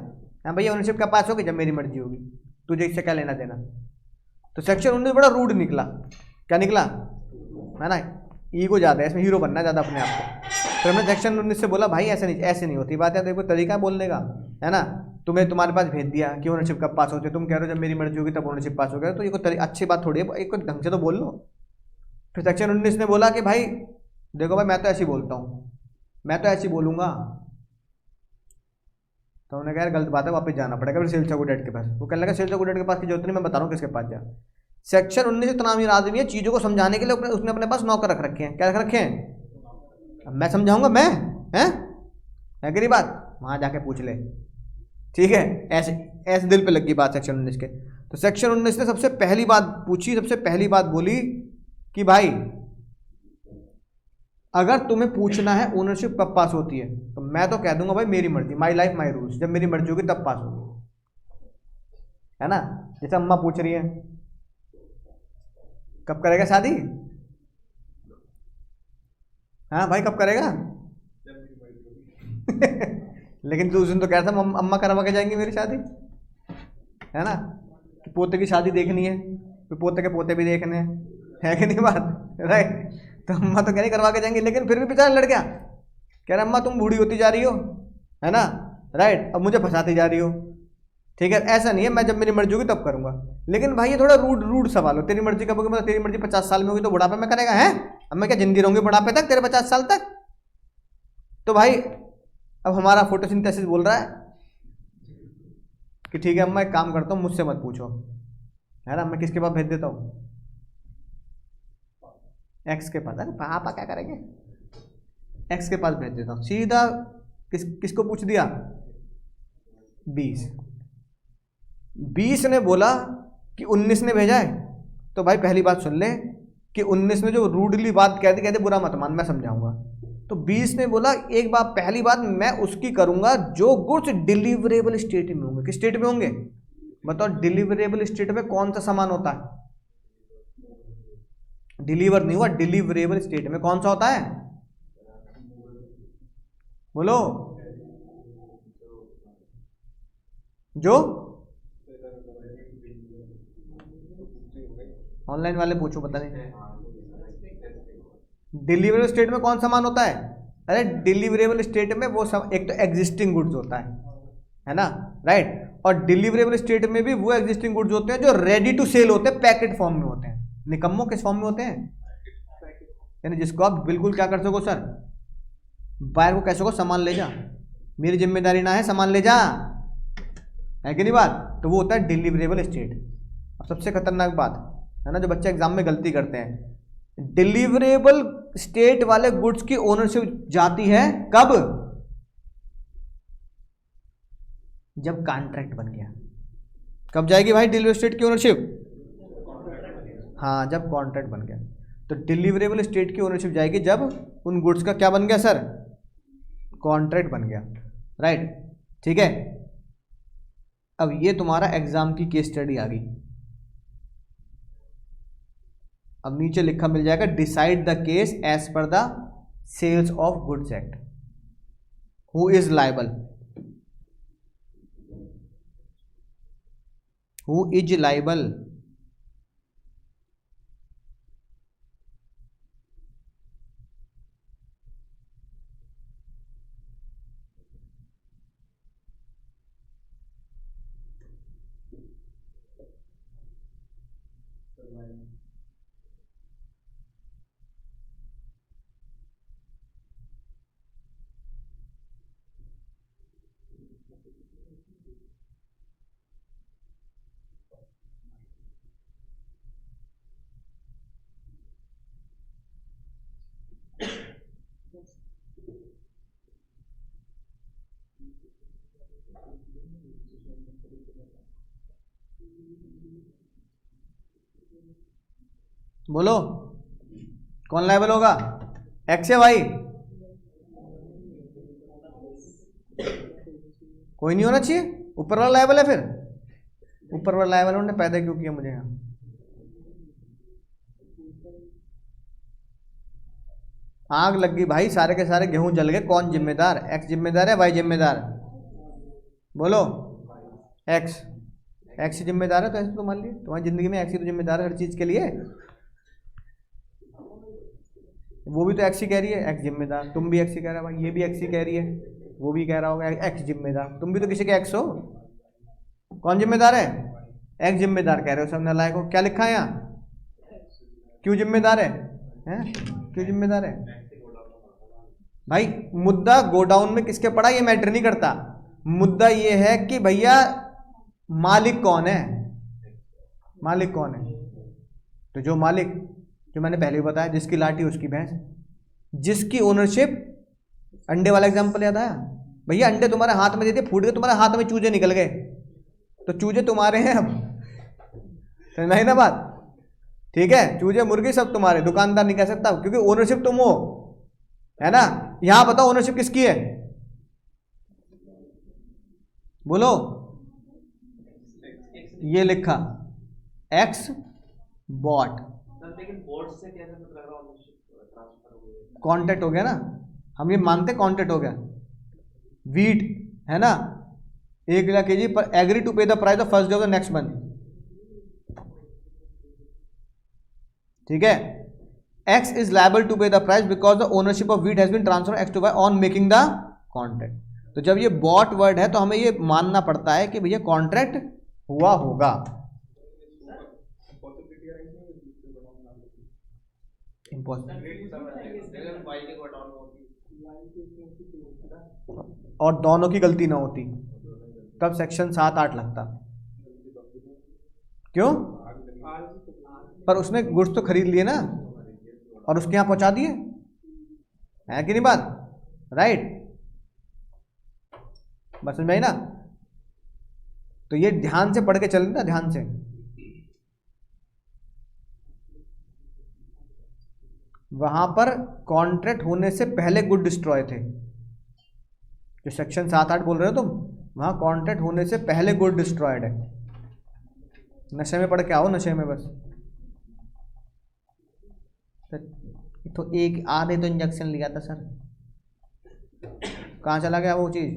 [SPEAKER 1] हाँ भैया ओनरशिप कब पास होगी, जब मेरी मर्जी होगी, तुझे इससे क्या लेना देना। तो सेक्शन 19 बड़ा रूड निकला, क्या निकला, है ना, ईगो ज़्यादा है इसमें, हीरो बनना ज़्यादा अपने आप को। तो हमने सेक्शन 19 से बोला भाई ऐसे नहीं होती बात है, तो कोई तरीका है बोलने का, है ना। तुम्हारे पास भेज दिया कि ओनरशिप कब पास होती है, तुम कह रहे हो जब मेरी मर्जी होगी तब ओनरशिप पास होगा, तो ये कोई अच्छी बात थोड़ी है, एक ढंग से तो बोल लो। फिर सेक्शन 19 ने बोला कि भाई देखो भाई मैं तो ऐसे ही बोलता हूँ, मैं तो ऐसे ही बोलूँगा। तो उन्होंने कहा यार गलत बात है, वापस जाना पड़ेगा फिर सेल्स एग्जीक्यूटिव के पास। वो कहने लगा सेल्स एग्जीक्यूटिव के पास की जरूरत नहीं, मैं बता रहा हूँ किसके पास जा। सेक्शन 19 इतना अमीर आदमी है, चीज़ों को समझाने के लिए उसने अपने पास नौकर रख रखे हैं। क्या रख रखे हैं, अब मैं समझाऊंगा, मैं है कि नहीं बात, वहाँ जाके पूछ ले, ठीक है। ऐसे ऐसे दिल पे लगी बात सेक्शन 19 के। तो सेक्शन 19 ने सबसे पहली बात पूछी, सबसे पहली बात बोली कि भाई अगर तुम्हें पूछना है ओनरशिप कब पास होती है, तो मैं तो कह दूंगा भाई मेरी मर्जी, माई लाइफ माई रूल्स, जब मेरी मर्जी होगी तब पास होगी, है ना। जैसे अम्मा पूछ रही है कब करेगा शादी, हाँ भाई कब करेगा लेकिन तू उस दिन तो कह रहा था अम्मा करवा के जाएंगी मेरी शादी, है ना, कि पोते की शादी देखनी है, फिर पोते के पोते भी देखने हैं, है कि नहीं बात, राइट। तो अम्मा तो कह रही करवा के जाएंगी, लेकिन फिर भी बेचारा लड़का कह रहा अम्मा तुम बूढ़ी होती जा रही हो, है ना, राइट, अब मुझे फंसाती जा रही हो, ठीक है। ऐसा नहीं है, मैं जब मेरी मर्जी होगी तब करूंगा। लेकिन भाई ये थोड़ा रूड सवाल हो, तेरी मर्जी कब होगी, मतलब तेरी मर्जी 50 साल में होगी तो बुढ़ापे में करेगा, है, अब मैं क्या जिंदगी रहूंगी बुढ़ापे तक तेरे 50 साल तक। तो भाई अब हमारा फोटोसिंथेसिस बोल रहा है कि ठीक है अम्मा एक काम करता हूँ, मुझसे मत पूछो, है ना, मैं किसके पास भेज देता हूँ, एक्स के पास। अरे पापा क्या करेंगे, एक्स के पास भेज देता हूँ सीधा। किसको पूछ दिया, 20 ने बोला कि 19 ने भेजा है। तो भाई पहली बात सुन ले कि 19 ने जो रूडली बात कह दी, कहते बुरा मत मान, मैं समझाऊंगा। तो 20 ने बोला एक बात, पहली बात मैं उसकी करूंगा जो गुड्स डिलीवरेबल स्टेट में होंगे। किस स्टेट में होंगे बताओ, डिलीवरेबल स्टेट में कौन सा सामान होता है, डिलीवर नहीं हुआ, डिलीवरेबल स्टेट में कौन सा होता है, बोलो, जो ऑनलाइन वाले पूछो, पता नहीं डिलीवरेबल स्टेट में कौन सामान होता है। अरे डिलीवरेबल स्टेट में वो एक तो एग्जिस्टिंग गुड्स होता है ना, राइट। और डिलीवरेबल स्टेट में भी वो एग्जिस्टिंग गुड्स होते हैं जो रेडी टू सेल होते हैं, पैकेट फॉर्म में होते हैं। निकम्मो किस फॉर्म में होते हैं, यानी जिसको आप बिल्कुल क्या कर सको सर, बायर को कह सको सामान ले जा, मेरी जिम्मेदारी ना है, सामान ले जा, है कि नहीं बात। तो वो होता है डिलीवरेबल स्टेट। अब सबसे खतरनाक बात है ना, जो बच्चे एग्जाम में गलती करते हैं, डिलीवरेबल स्टेट वाले गुड्स की ओनरशिप जाती है कब, जब कॉन्ट्रैक्ट बन गया। कब जाएगी भाई डिलीवरेबल स्टेट की ओनरशिप, हाँ जब कॉन्ट्रैक्ट बन गया। तो डिलीवरेबल स्टेट की ओनरशिप जाएगी जब उन गुड्स का क्या बन गया सर, कॉन्ट्रैक्ट बन गया, राइट, ठीक है। अब ये तुम्हारा एग्जाम की केस स्टडी आ गई। अब नीचे लिखा मिल जाएगा decide the case as per the sales of goods act, who is liable, who is liable. बोलो कौन लायबल होगा? एक्स या वाई? कोई नहीं होना चाहिए, ऊपर वाला लायबल है। फिर ऊपर वाला लायबल उन्होंने पैदा क्यों किया मुझे यहाँ? आग लग गई भाई, सारे के सारे गेहूं जल गए। कौन जिम्मेदार? एक्स जिम्मेदार है, वाई जिम्मेदार? बोलो एक्स। एक्स जिम्मेदार है तो ऐसे तो मान ली तुम्हारी जिंदगी में एक्स ही तो जिम्मेदार है हर चीज के लिए। वो भी तो एक्स ही कह रही है एक्स जिम्मेदार, तुम भी एक्स ही कह रहे हो भाई, ये भी एक्स ही कह रही है, वो भी कह रहा होगा एक्स जिम्मेदार, तुम भी तो किसी के एक्स हो। कौन जिम्मेदार है? एक्स जिम्मेदार कह रहे हो सब नालायक हो। क्या लिखा है यहाँ? क्यों जिम्मेदार है? क्यों जिम्मेदार है भाई? मुद्दा गोडाउन में किसके पड़ा ये मैटर नहीं करता, मुद्दा ये है कि भैया मालिक कौन है, मालिक कौन है। तो जो मालिक, जो मैंने पहले भी बताया, जिसकी लाठी उसकी भैंस, जिसकी ओनरशिप, अंडे वाला एग्जांपल याद आया? भैया अंडे तुम्हारे हाथ में दे दिए, फूट गए तुम्हारे हाथ में, चूजे निकल गए, तो चूजे तुम्हारे हैं अब, समझ आई ना बात? ठीक है, चूजे मुर्गी सब तुम्हारे, दुकानदार नहीं कह सकता क्योंकि ओनरशिप तुम हो, है ना। यहां बताओ ओनरशिप किसकी है? बोलो। ये लिखा एक्स बॉट, लेकिन बॉट से कैसे मतलब ट्रांसफर हो गया? कॉन्ट्रैक्ट हो गया ना, हम ये मानते कॉन्ट्रैक्ट हो गया। वीट है ना 1,00,000 kg पर agree to pay the price of first day of the next month, ठीक है। X is liable to pay the price because the ownership of wheat has been transfer X to Y on making the contract. तो जब ये bot word है तो हमें ये मानना पड़ता है कि भैया कॉन्ट्रैक्ट हुआ होगा। और दोनों की गलती ना होती तब सेक्शन 7-8 लगता। क्यों? पर उसने गुड्स तो खरीद लिए ना और उसके यहां पहुंचा दिए, है कि नहीं बात? राइट, बस समझ में आई ना? तो ये ध्यान से पढ़ के चलना ना, ध्यान से। वहां पर कॉन्ट्रैक्ट होने से पहले गुड डिस्ट्रॉय थे, जो सेक्शन 7-8 बोल रहे हो तुम, वहां कॉन्ट्रैक्ट होने से पहले गुड डिस्ट्रॉयड है। नशे में पढ़ के आओ, नशे में बस। तो एक आधे तो इंजेक्शन लिया था सर, कहाँ चला गया वो चीज?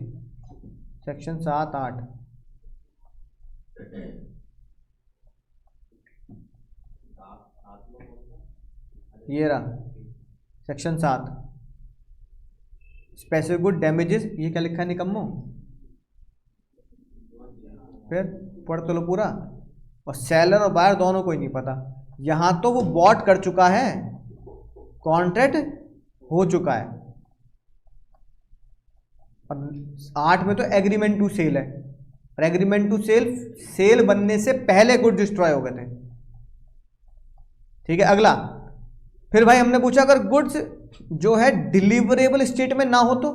[SPEAKER 1] सेक्शन 7-8। ये रहा सेक्शन 7, स्पेसिफिक गुड डैमेजेस। ये क्या लिखा है निकम्मो? फिर पढ़ तो लो पूरा। और सेलर और बायर दोनों को ही नहीं पता। यहां तो वो बॉट कर चुका है, कॉन्ट्रैक्ट हो चुका है। और 8 में तो एग्रीमेंट टू सेल है, और एग्रीमेंट टू सेल, सेल बनने से पहले गुड डिस्ट्रॉय हो गए थे। ठीक है, अगला। फिर भाई हमने पूछा अगर गुड्स जो है डिलीवरेबल स्टेट में ना हो तो?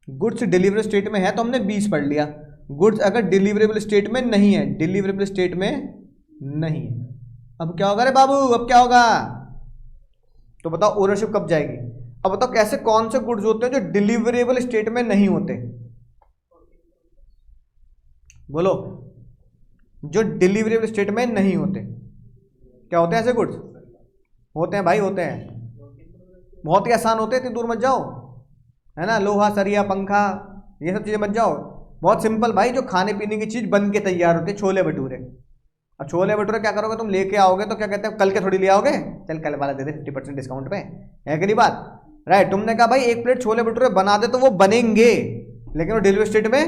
[SPEAKER 1] गुड्स डिलीवरेबल स्टेट में है तो हमने 20 पढ़ लिया। गुड्स अगर डिलीवरेबल स्टेट में नहीं है, डिलीवरेबल स्टेट में नहीं है, अब क्या होगा रे बाबू? अब क्या होगा? तो बताओ ओनरशिप कब जाएगी? अब बताओ कैसे, कौन से गुड्स होते हैं जो डिलीवरेबल स्टेट में नहीं होते? बोलो, जो डिलीवरेबल स्टेट में नहीं होते क्या होते हैं? ऐसे गुड्स होते हैं भाई, होते हैं, बहुत ही आसान होते हैं, इतनी दूर मत जाओ, है ना। लोहा, सरिया, पंखा, ये सब चीजें मत जाओ, बहुत सिंपल भाई। जो खाने पीने की चीज बन के तैयार होती है, छोले भटूरे। अब छोले भटूरे क्या करोगे तुम? लेके आओगे तो क्या कहते हैं, कल के थोड़ी ले आओगे, चल कल वाला दे दे 50% डिस्काउंट पे, है कि नहीं बात? राइट, तुमने कहा भाई 1 प्लेट छोले भटूरे बना दे तो वो बनेंगे, लेकिन वो डिलीवरी स्टेट में।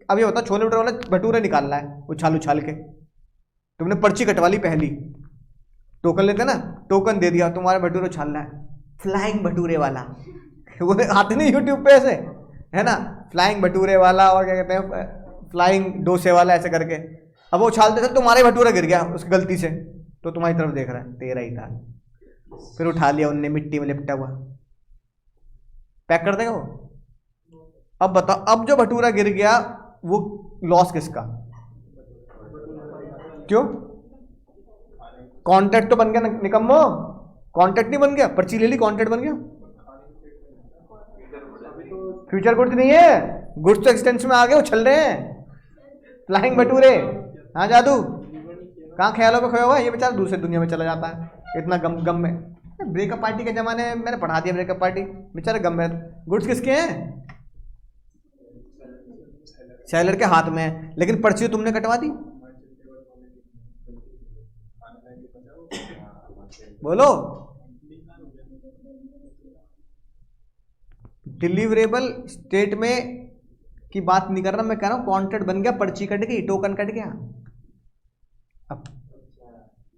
[SPEAKER 1] अब ये बताओ छोले भटूरे वाला भटूरे निकालना है उछाल उछाल के, तुमने पर्ची कटवा ली पहली, टोकन लेते ना, टोकन दे दिया, तुम्हारे भटूरे उछालना है, फ्लाइंग भटूरे वाला वो आते नहीं यूट्यूब पे ऐसे, है ना, फ्लाइंग भटूरे वाला, और क्या कहते हैं फ्लाइंग डोसे वाला, ऐसे करके। अब वो उछालते थे, तुम्हारे भटूरा गिर गया उसकी गलती से, तो तुम्हारी तरफ देख रहा है, तेरा ही था, फिर उठा लिया उनने मिट्टी में लिपटा हुआ, पैक कर देगा वो। अब बताओ, अब जो भटूरा गिर गया वो लॉस किसका? क्यों? कॉन्ट्रैक्ट तो बन गया निकम्मो, कॉन्ट्रैक्ट नहीं बन गया, पर्ची ले ली कॉन्ट्रैक्ट बन गया। फ्यूचर गुड्स नहीं है, गुड्स तो एक्सटेंस में आ गए, उछल रहे हैं फ्लाइंग भटूरे। हाँ जादू कहाँ ख्यालों पे खोया हुआ है ये बेचारा, दूसरी दुनिया में चला जाता है इतना गम गम में। ब्रेकअप पार्टी के जमाने में मैंने पढ़ा दिया ब्रेकअप पार्टी, बेचारे गम में। गुड्स किसके हैं? सेलर के हाथ में है, लेकिन पर्ची तुमने कटवा दी। बोलो, डिलीवरेबल स्टेट में की बात नहीं कर रहा मैं, कह रहा हूं कॉन्ट्रैक्ट बन गया, पर्ची कट गई, टोकन कट गया।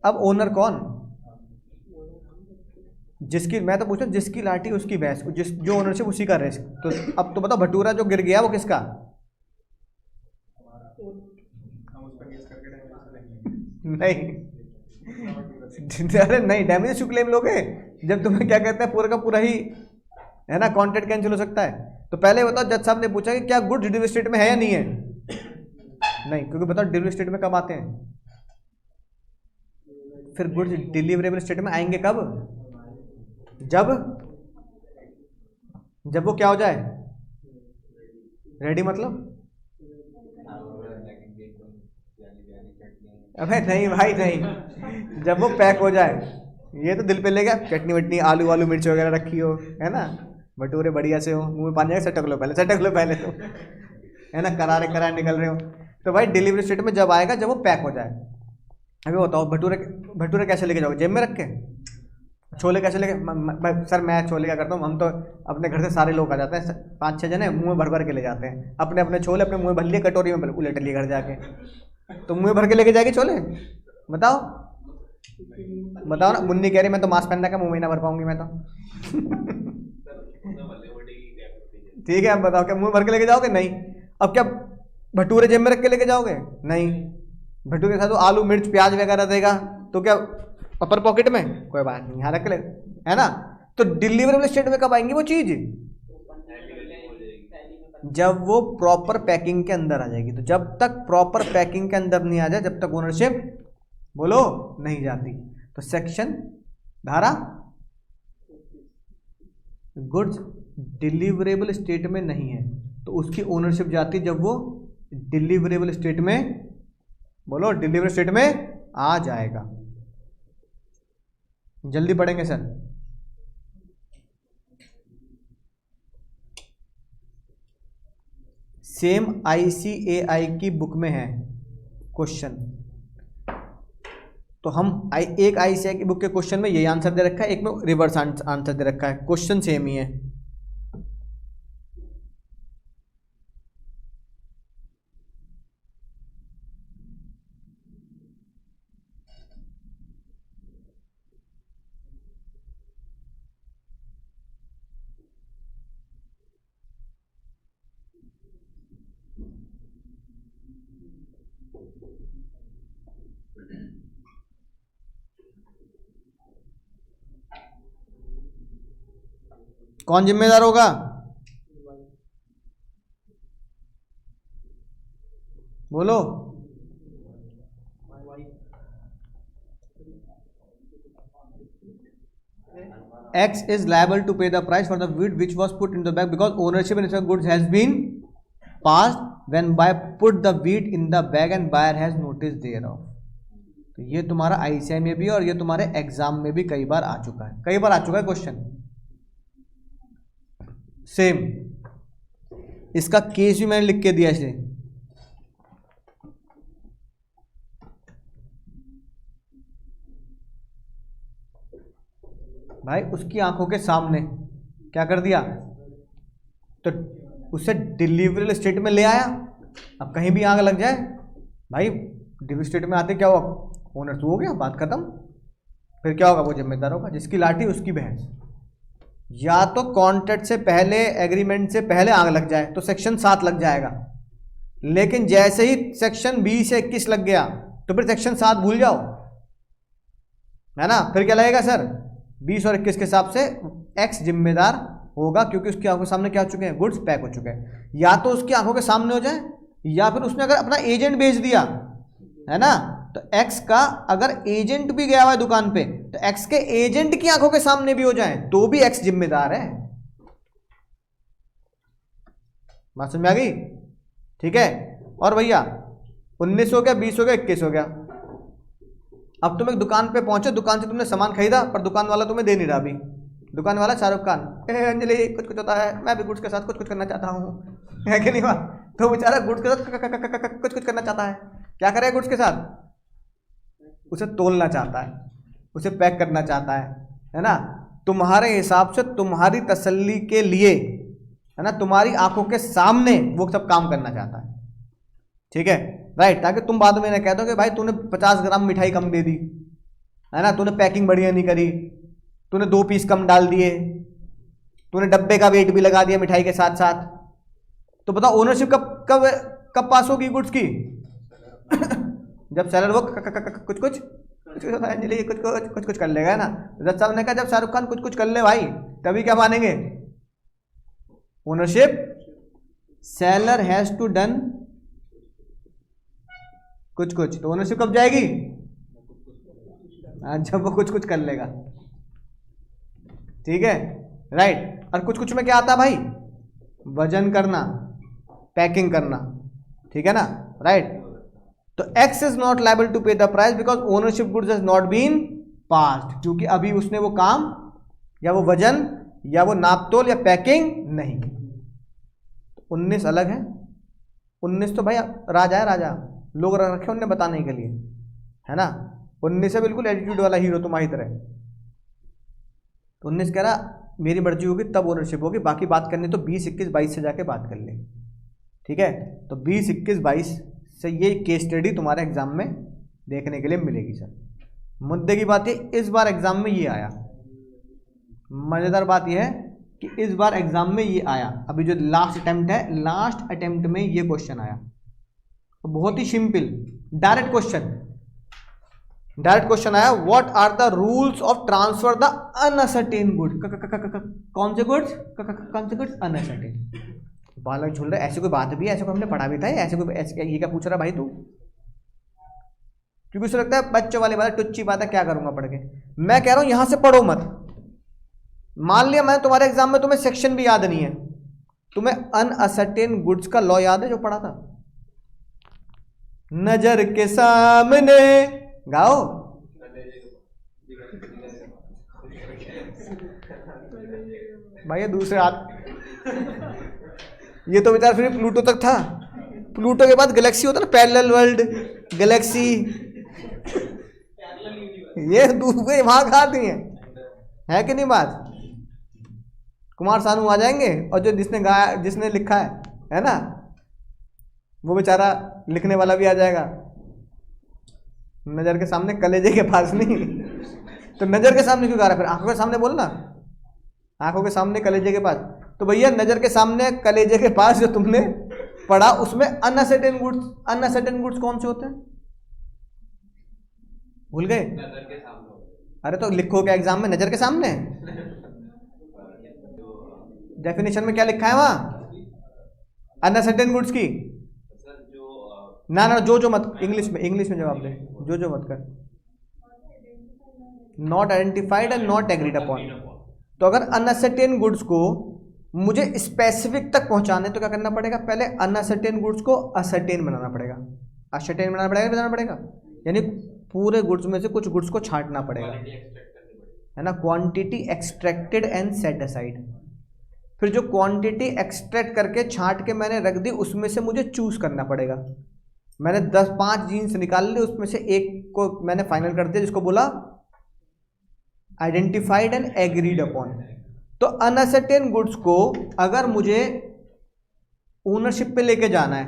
[SPEAKER 1] अब ओनर कौन? जिसकी, मैं तो पूछ रहा हूं जिसकी लाठी उसकी भैंस, जिस जो ओनरशिप उसी का रिस्क। तो अब तो बताओ भटूरा जो गिर गया वो किसका? नहीं अरे नहीं, डैमेज क्यों क्लेम लोगे जब तुम्हें क्या कहते हैं पूरा का पूरा ही है ना कॉन्ट्रैक्ट कैंसिल हो सकता है। तो पहले बताओ, जज साहब ने पूछा कि क्या गुड्स डिलीवरी स्टेट में है या नहीं है? नहीं, क्योंकि बताओ डिलीवरी स्टेट में कब आते हैं? फिर गुड्स डिलीवरेबल स्टेट में आएंगे कब? जब वो क्या हो जाए, रेडी मतलब। अबे नहीं भाई नहीं, जब वो पैक हो जाए। ये तो दिल पे ले गया, चटनी वटनी आलू वालू मिर्च वगैरह रखी हो, है ना, भटूरे बढ़िया से हो, मुंह में पानी आए, सटक लो पहले तो, है ना, करारे निकल रहे हो। तो भाई डिलीवरी स्टेट में जब आएगा जब वो पैक हो जाए। अभी बताओ भटूरे कैसे लेके जाओगे? जेब में रख के? छोले कैसे लेके? सर मैं छोले क्या करता हूँ, हम तो अपने घर से सारे लोग आ जाते हैं, 5-6 जने, मुँह में भर के ले जाते हैं अपने अपने छोले, अपने मुँह में भर लिए, कटोरी में उलट लिए घर जाके। तो मुँह भर के लेके जाएगी छोले? बताओ ना। मुन्नी कह रही मैं तो मास्क पहनना का मुँह में ना भर पाऊंगी मैं तो। ठीक है, अब बताओ क्या मुँह भर के लेके जाओगे? नहीं। अब क्या भटूरे जेब में रख के लेके जाओगे? नहीं। भटूरे के साथ तो आलू मिर्च प्याज वगैरह देगा, तो क्या अपर पॉकेट में? कोई बात नहीं, यहाँ रख ले, है ना। तो डिलीवरेबल स्टेट में कब आएंगी वो चीज? जब वो प्रॉपर पैकिंग के अंदर आ जाएगी। तो जब तक प्रॉपर पैकिंग के अंदर नहीं आ जाए, जब तक ओनरशिप बोलो नहीं जाती। तो सेक्शन धारा गुड्स डिलीवरेबल स्टेट में नहीं है तो उसकी ओनरशिप जाती जब वो डिलीवरेबल स्टेट में, बोलो डिलीवरेबल स्टेट में आ जाएगा। जल्दी पढ़ेंगे सर। सेम ICAI की बुक में है क्वेश्चन, तो हम एक ICAI की बुक के क्वेश्चन में यही आंसर दे रखा है, एक में रिवर्स आंसर दे रखा है, क्वेश्चन सेम ही है। कौन जिम्मेदार होगा? बोलो। X is liable to pay the price for the wheat which was put in the bag because ownership in the goods has been passed when buyer put the wheat in the bag and buyer has notice thereof। तो ये तुम्हारा ICAI में भी और ये तुम्हारे exam में भी कई बार आ चुका है, क्वेश्चन सेम। इसका केस भी मैंने लिख के दिया इसे। भाई उसकी आंखों के सामने क्या कर दिया, तो उसे डिलीवरेबल स्टेट में ले आया। अब कहीं भी आग लग जाए भाई, डिलीवरी स्टेट में आते क्या हुआ, ओनर तो हो गया, बात खत्म। फिर क्या होगा, वो जिम्मेदार होगा, जिसकी लाठी उसकी भैंस। या तो कॉन्ट्रैक्ट से पहले, एग्रीमेंट से पहले आग लग जाए तो सेक्शन 7 लग जाएगा, लेकिन जैसे ही सेक्शन 20 से 21 लग गया तो फिर सेक्शन 7 भूल जाओ, है ना। फिर क्या लगेगा सर, 20 और 21 के हिसाब से एक्स जिम्मेदार होगा, क्योंकि उसकी आंखों के सामने क्या हो चुके हैं, गुड्स पैक हो चुके हैं। या तो उसकी आंखों के सामने हो जाए, या फिर उसने अगर अपना एजेंट भेज दिया, है ना, तो एक्स का अगर एजेंट भी गया हुआ है दुकान पे तो एक्स के एजेंट की आंखों के सामने भी हो जाए तो भी एक्स जिम्मेदार है। बात समझ में आ गई? ठीक है। और भैया 19 हो गया, 20 हो गया, 21 हो गया। अब तुम एक दुकान पे पहुंचे, दुकान से तुमने सामान खरीदा पर दुकान वाला तुम्हें दे नहीं रहा। अभी दुकान वाला शाहरुख खान, अंजलि कुछ कुछ होता है, मैं भी गुड्स के साथ कुछ कुछ करना चाहता हूँ, है कि नहीं बात? तो बेचारा गुड्स के साथ कुछ कुछ करना चाहता है। क्या करे गुड्स के साथ? उसे तोलना चाहता है, उसे पैक करना चाहता है ना? तुम्हारे हिसाब से तुम्हारी तसल्ली के लिए, है ना, तुम्हारी आंखों के सामने वो सब काम करना चाहता है। ठीक है, राइट, ताकि तुम बाद में ना कह दो कि भाई तूने 50 ग्राम मिठाई कम दे दी, है ना, तूने पैकिंग बढ़िया नहीं करी, तूने 2 पीस कम डाल दिए, तूने डब्बे का वेट भी लगा दिया मिठाई के साथ साथ। तो बताओ ओनरशिप कब कब कब पास होगी गुड्स की? जब सेलर वो कुछ कुछ अंजलि कुछ कुछ कर लेगा, है ना? जज साहब ने कहा जब शाहरुख खान कुछ कुछ कर ले भाई, तभी क्या मानेंगे? Ownership seller has to done कुछ कुछ। तो ओनरशिप कब जाएगी? जब वो कुछ कुछ कर लेगा। ठीक है, राइट। और कुछ कुछ में क्या आता है भाई? वजन करना, पैकिंग करना। ठीक है ना, राइट। तो X is not liable to pay the price because ownership goods has not been passed, क्योंकि अभी उसने वो काम या वो वजन या वो नापतोल या पैकिंग नहीं। 19 अलग है। 19 तो भाई राजा है, राजा, लोग रखे उन्हें बताने के लिए, है ना? 19 है बिल्कुल एटीट्यूड वाला हीरो तुम्हारी तरह। तो 19 कह रहा मेरी मर्जी होगी तब ओनरशिप होगी, बाकी बात करनी तो 20, 21, 22 से जाके बात कर ले। ठीक है, तो 20, 21, 22 से ये केस स्टडी तुम्हारे एग्जाम में देखने के लिए मिलेगी सर। मुद्दे की बात ये, इस बार एग्जाम में ये आया। मजेदार बात यह है कि इस बार एग्जाम में ये आया। अभी जो लास्ट अटेम्प्ट है, लास्ट अटेम्प्ट में ये क्वेश्चन आया। तो बहुत ही सिंपल डायरेक्ट क्वेश्चन आया। What are the rules of transfer the unascertained goods? कौन से गुड्स? कौन से गुड्स? अनअसर्टेन। बालक झूल रहे, ऐसे कोई बात भी है? ऐसे को हमने पढ़ा भी था? ऐसे कोई ये क्या पूछ रहा भाई तू? क्योंकि उसे लगता है बच्चों वाली बात, टुच्ची बात है, क्या करूंगा पढ़ के। मैं कह रहा हूं यहां से पढ़ो मत। मान लिया मैं तुम्हारे एग्जाम में तुम्हें सेक्शन भी याद नहीं है, तुम्हें अनअसर्टेन गुड्स का लॉ याद है जो पढ़ा था? नजर के सामने गाओ। भाई ये दूसरे हाथ, ये तो बेचारा फिर प्लूटो तक था। प्लूटो के बाद गैलेक्सी होता ना, पैरेलल वर्ल्ड, गैलेक्सी, ये दूसरे वहां खाती है कि नहीं बात? कुमार सानू आ जाएंगे और जो जिसने गाया, जिसने लिखा है ना, वो बेचारा लिखने वाला भी आ जाएगा। नजर के सामने, कलेजे के पास नहीं। तो नजर के सामने क्यों गा रहा है फिर? आंखों के सामने बोलना, आंखों के सामने, कलेजे के पास। तो भैया नजर के सामने, कलेजे के पास जो तुमने पढ़ा, उसमें अनअसर्टेन गुड्स कौन से होते हैं? भूल गए? अरे तो लिखो क्या एग्जाम में? नजर के सामने डेफिनेशन में क्या लिखा है वहां अनअसर्टेन गुड्स की? ना जो मत, इंग्लिश में जवाब दे, जो मत कर। Not identified and not agreed upon. तो अगर अनअसर्टेन गुड्स को मुझे स्पेसिफिक तक पहुंचाने तो क्या करना पड़ेगा? पहले अनअसर्टेन गुड्स को असर्टेन बनाना पड़ेगा। असर्टेन बनाना पड़ेगा, यानी पूरे गुड्स में से कुछ गुड्स को छांटना पड़ेगा, है ना? Quantity extracted and set aside. फिर जो क्वांटिटी एक्सट्रैक्ट करके छांट के मैंने रख दी, उसमें से मुझे चूज करना पड़ेगा। मैंने 5 जीन्स निकाल ली, उसमें से एक को मैंने फाइनल कर दिया, जिसको बोला आइडेंटिफाइड एंड एग्रीड अपॉन। तो अनअसर्टेन गुड्स को अगर मुझे ओनरशिप पे लेके जाना है,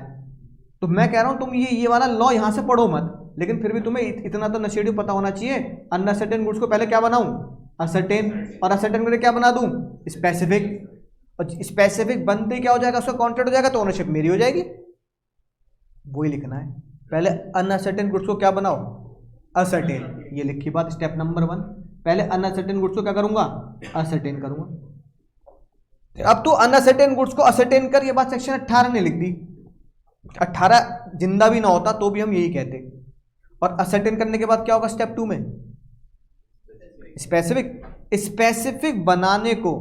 [SPEAKER 1] तो मैं कह रहा हूं तुम ये वाला लॉ यहां से पढ़ो मत, लेकिन फिर भी तुम्हें इतना तो नशेड़ी पता होना चाहिए। अनअसर्टेन गुड्स को पहले क्या बनाऊं? असर्टेन। और असर्टेन को क्या बना दूं? स्पेसिफिक। और स्पेसिफिक बनते क्या हो जाएगा? उसका कॉन्ट्रैक्ट हो जाएगा, तो ओनरशिप मेरी हो जाएगी। वही लिखना है। पहले अनअसर्टेन गुड्स को क्या बनाओ? असर्टेन। ये लिखी बात, स्टेप नंबर 1। पहले अनअसर्टेन गुड्स को क्या करूंगा? असर्टेन करूंगा। अब तो अनअसर्टेन गुड्स को असर्टेन कर, ये बात सेक्शन 18 ने लिख दी। 18 जिंदा भी ना होता तो भी हम यही कहते। और असर्टेन करने के बाद क्या होगा स्टेप 2 में? स्पेसिफिक बनाने को,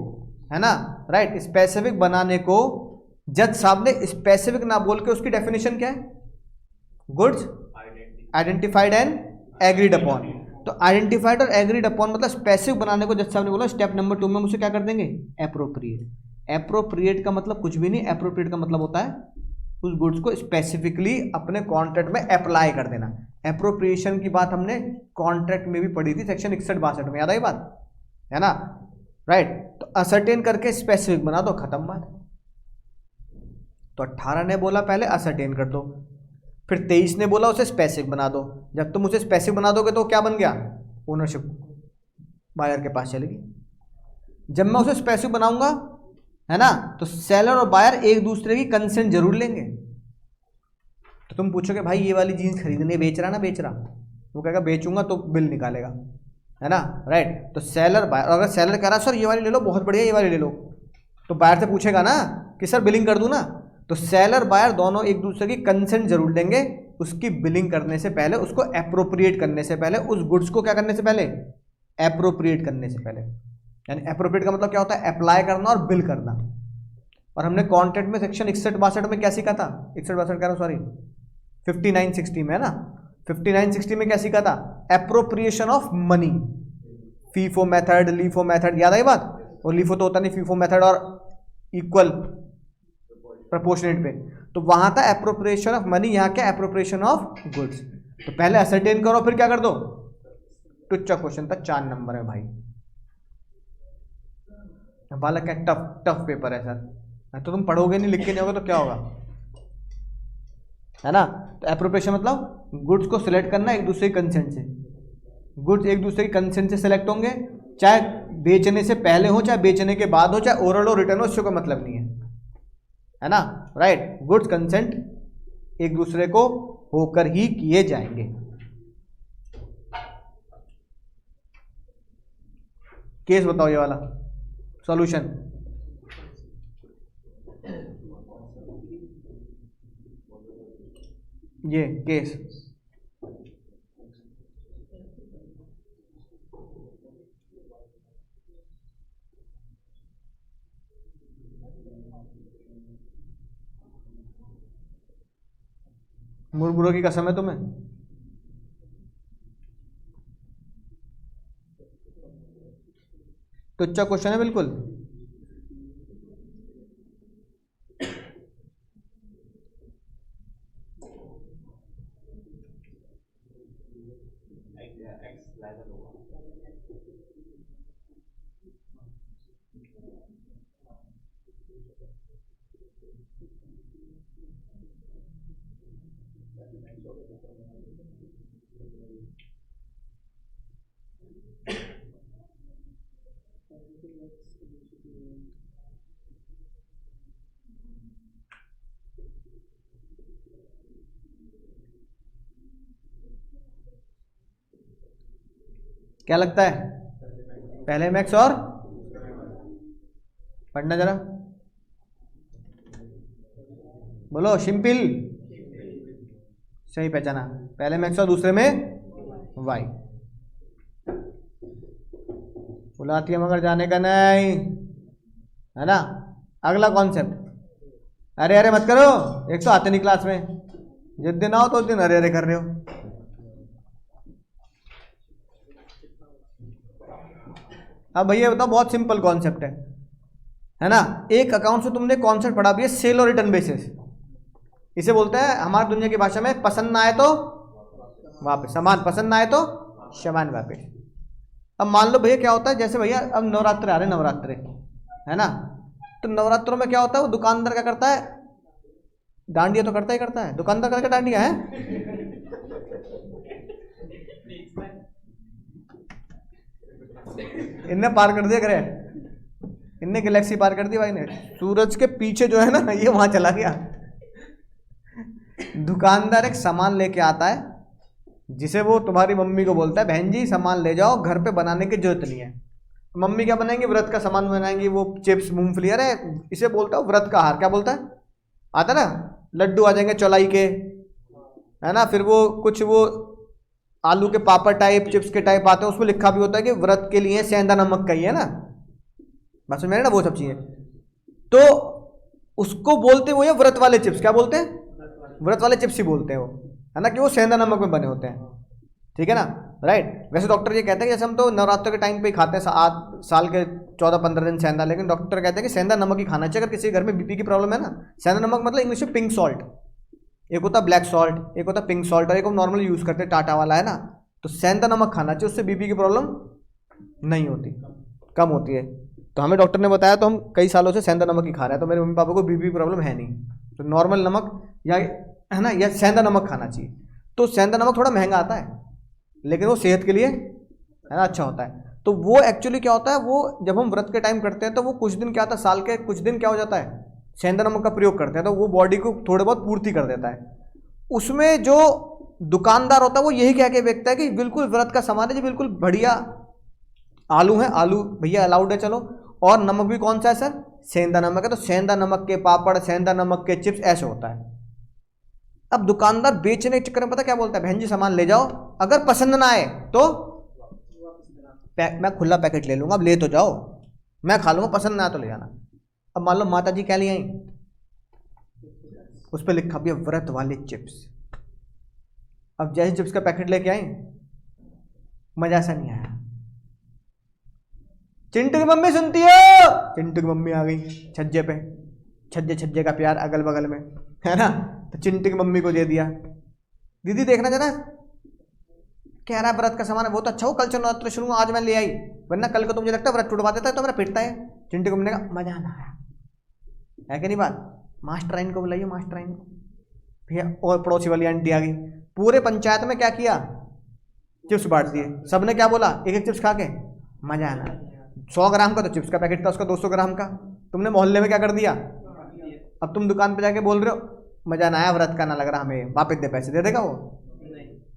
[SPEAKER 1] है ना, राइट, स्पेसिफिक बनाने को जज साहब ने स्पेसिफिक ना बोल के उसकी डेफिनेशन क्या है? Goods identified and agreed upon. तो आइडेंटिफाइड और एग्रीड अपॉन मतलब स्पेसिफिक बनाने को जज साहब ने बोला स्टेप नंबर 2 में मुझे क्या कर देंगे? एप्रोप्रिएट। एप्रोप्रिएट का मतलब कुछ भी नहीं, एप्रोप्रिएट का मतलब होता है उस गुड्स को स्पेसिफिकली अपने कॉन्ट्रैक्ट में अप्लाई कर देना। एप्रोप्रिएशन की बात हमने कॉन्ट्रैक्ट में भी पढ़ी थी सेक्शन 61-62 में, याद आई बात, है ना, राइट। तो असर्टेन करके स्पेसिफिक बना दो, खत्म बात। तो 18 ने बोला पहले असर्टेन कर दो, फिर 23 ने बोला उसे स्पेसिफिक बना दो। जब तुम उसे स्पेसिफिक बना दोगे तो क्या बन गया? ओनरशिप बायर के पास चलेगी। जब मैं उसे स्पेसिफिक बनाऊंगा, है ना, तो सेलर और बायर एक दूसरे की कंसेंट जरूर लेंगे। तो तुम पूछोगे भाई ये वाली जीन्स खरीदने बेच रहा ना बेच रहा? वो कहेगा बेचूंगा, तो बिल निकालेगा, है ना, राइट। तो सेलर बायर, अगर सेलर कह रहा सर ये वाली ले लो बहुत बढ़िया ये वाली ले लो, तो बायर से पूछेगा ना कि सर बिलिंग कर दूं ना। तो सेलर बायर दोनों एक दूसरे की कंसेंट जरूर लेंगे उसकी बिलिंग करने से पहले, उसको एप्रोप्रिएट करने से पहले, उस गुड्स को क्या करने से पहले? एप्रोप्रिएट करने से पहले। यानी एप्रोप्रिएट का मतलब क्या होता है? अप्लाई करना और बिल करना। और हमने कॉन्ट्रैक्ट में सेक्शन 61-62 में क्या सीखा था? 61-62 कह रहा हूं, सॉरी, 59-60 में, है ना, 59-60 में क्या सीखा था? Appropriation of money, FIFO method, LIFO method, याद आई बात? और लीफो तो होता नहीं, फीफो मेथड और इक्वल प्रोपोर्शनेट पे। तो वहां था एप्रोप्रिएशन ऑफ मनी, यहाँ क्या? Appropriation of goods. तो पहले असर्टेन करो फिर क्या कर दो? टुच्चा क्वेश्चन था, 4 नंबर है भाई। बालक क्या टफ पेपर है सर, तो तुम पढ़ोगे नहीं, लिख के नहीं होगा तो क्या होगा, है ना। तो एप्रोप्रिएशन मतलब गुड्स को सिलेक्ट करना एक दूसरे के कंसेंट से। गुड्स एक दूसरे के कंसेंट से सिलेक्ट होंगे, चाहे बेचने से पहले हो चाहे बेचने के बाद हो, चाहे ओरल हो रिटर्न हो, उससे कोई मतलब नहीं है ना, राइट। गुड्स कंसेंट एक दूसरे को होकर ही किए जाएंगे। केस बताओ ये वाला, सॉल्यूशन। ये केस मुरमुरों की कसम है तुम्हें। तो अच्छा क्वेश्चन है बिल्कुल। क्या लगता है? पहले मैक्स और पढ़ना जरा, बोलो। शिम्पिल सही पहचाना, पहले मैक्स और दूसरे में वाई। बुलाती है मगर जाने का नहीं, है ना। अगला कॉन्सेप्ट, अरे अरे मत करो, एक तो आते नहीं क्लास में, जिस दिन आओ तो उस दिन अरे अरे कर रहे हो। अब भैया बताओ, बहुत सिंपल कॉन्सेप्ट है ना। एक अकाउंट से तुमने कॉन्सेप्ट पढ़ा भी है, सेल और रिटर्न बेसिस। इसे बोलते हैं हमारी दुनिया की भाषा में, पसंद ना आए तो वापस, सामान पसंद ना आए तो सामान वापस। अब मान लो भैया क्या होता है, जैसे भैया अब नवरात्र आ रहे, नवरात्रे, है ना। तो नवरात्रों में क्या होता है, वो दुकानदार क्या करता है? डांडिया तो करता ही करता है, दुकानदार करके डांडिया है। इनने पार कर दिया, करे इनने गैलेक्सी पार कर दी भाई ने। सूरज के पीछे जो है ना, ये वहां चला गया। दुकानदार एक सामान लेके आता है, जिसे वो तुम्हारी मम्मी को बोलता है बहन जी सामान ले जाओ, घर पे बनाने की जरूरत नहीं है। मम्मी क्या बनाएंगी? व्रत का सामान बनाएंगी, वो चिप्स मूंगफली, अरे इसे बोलता है व्रत का हार, क्या बोलता है, आता ना, लड्डू आ जाएंगे चौलाई के, है ना। फिर वो कुछ वो आलू के पापड़ टाइप, चिप्स के टाइप आते हैं, उसमें लिखा भी होता है कि व्रत के लिए सेंधा नमक का ही है ना, बस में ना वो सब चीजें। तो उसको बोलते वो ये व्रत वाले चिप्स, क्या बोलते हैं? व्रत वाले चिप्स ही बोलते हैं वो, है ना, कि वो सेंधा नमक में बने होते हैं, ठीक है ना, राइट। वैसे डॉक्टर ये कहते हैं कि जैसे हम तो नवरात्र के टाइम पे ही खाते हैं, साल के 14-15 दिन सेंधा, लेकिन डॉक्टर कहते हैं कि सेंधा नमक ही खाना चाहिए अगर किसी के घर में बीपी की प्रॉब्लम है ना। सेंधा नमक मतलब इंग्लिश में पिंक सॉल्ट, एक होता है ब्लैक सॉल्ट, एक होता है पिंक सॉल्ट, और एक हम नॉर्मल यूज करते हैं टाटा वाला, है ना। तो सेंधा नमक खाना चाहिए, उससे बीपी की प्रॉब्लम नहीं होती, कम होती है। तो हमें डॉक्टर ने बताया, तो हम कई सालों से सेंधा नमक ही खा रहे हैं, तो मेरे मम्मी पापा को बीपी की प्रॉब्लम है नहीं, तो नॉर्मल नमक या, है ना, या सेंधा नमक खाना चाहिए। तो सेंधा नमक थोड़ा महंगा आता है, लेकिन वो सेहत के लिए, है ना, अच्छा होता है। तो वो एक्चुअली क्या होता है, वो जब हम व्रत के टाइम करते हैं तो वो कुछ दिन क्या होता है, साल के कुछ दिन क्या हो जाता है, सेंधा नमक का प्रयोग करते हैं, तो वो बॉडी को थोड़े बहुत पूर्ति कर देता है। उसमें जो दुकानदार होता है वो यही कह के बेचता है कि बिल्कुल व्रत का सामान है जी, बिल्कुल बढ़िया आलू है, आलू भैया अलाउड है चलो, और नमक भी कौन सा है सर, सेंधा नमक है, तो सेंधा नमक के पापड़, सेंधा नमक के चिप्स, ऐसे होता है। अब दुकानदार बेचने के चक्कर में पता क्या बोलता है, बहन जी सामान ले जाओ, अगर पसंद ना आए तो मैं खुला पैकेट ले लूंगा, अब ले तो जाओ, मैं खा लूंगा, पसंद ना आए तो ले जाना। अब मान लो माता जी क्या ले आई, उस पर लिखा भी व्रत वाले चिप्स। अब जैसे चिप्स का पैकेट लेके आई, मजा सा नहीं आया। चिंटू की मम्मी सुनती हो, चिंटू की मम्मी आ गई छज्जे पे, छज्जे छज्जे का प्यार अगल बगल में, है ना, तो चिंटू की मम्मी को दे दिया, दीदी देखना जरा, कह रहा है व्रत का सामान है, वो तो अच्छा हो, कल से नवरात्र शुरू, आज मैं ले आई, वरना कल को तो मुझे लगता है व्रत टूटवा देता है, तो मेरा पिटता है। चिंटू की मम्मी ने कहा मजा ना आया, है कि नहीं बात, मास्टराइन को बुलाइए, मास्टराइन को, भैया, और पड़ोसी वाली आंटी आ गई, पूरे पंचायत में क्या किया, चिप्स बांट दिए, सबने क्या बोला, एक एक चिप्स खा के मजा आना। 100 ग्राम का तो चिप्स का पैकेट था, उसका 200 ग्राम का तुमने मोहल्ले में क्या कर दिया, अब तुम दुकान पे जाके बोल रहे हो मजा ना आया, व्रत का ना लग रहा हमें, वापस दे पैसे, दे देगा वो?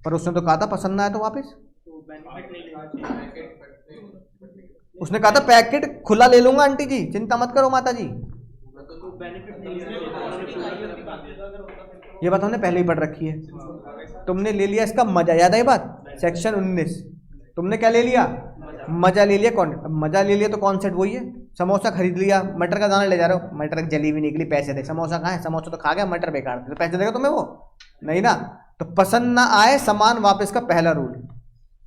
[SPEAKER 1] पर उसने तो कहा था पसंद ना आया तो वापस, उसने कहा था पैकेट खुला ले लूंगा आंटी जी, चिंता मत करो माता जी। ये बात हमने पहले ही पढ़ रखी है, तुमने ले लिया इसका मजा, याद है बात, सेक्शन 19, तुमने क्या ले लिया, मजा ले लिया। कौन मजा ले लिया, तो कॉन्सेप्ट वही है, समोसा खरीद लिया, मटर का दाना ले जा रहे हो, मटर की जली भी निकली, पैसे दे, समोसा कहाँ है, समोसा तो खा गया, मटर बेकार, तो पैसे देगा तुम्हें वो नहीं ना। तो पसंद ना आए सामान वापस का पहला रूल,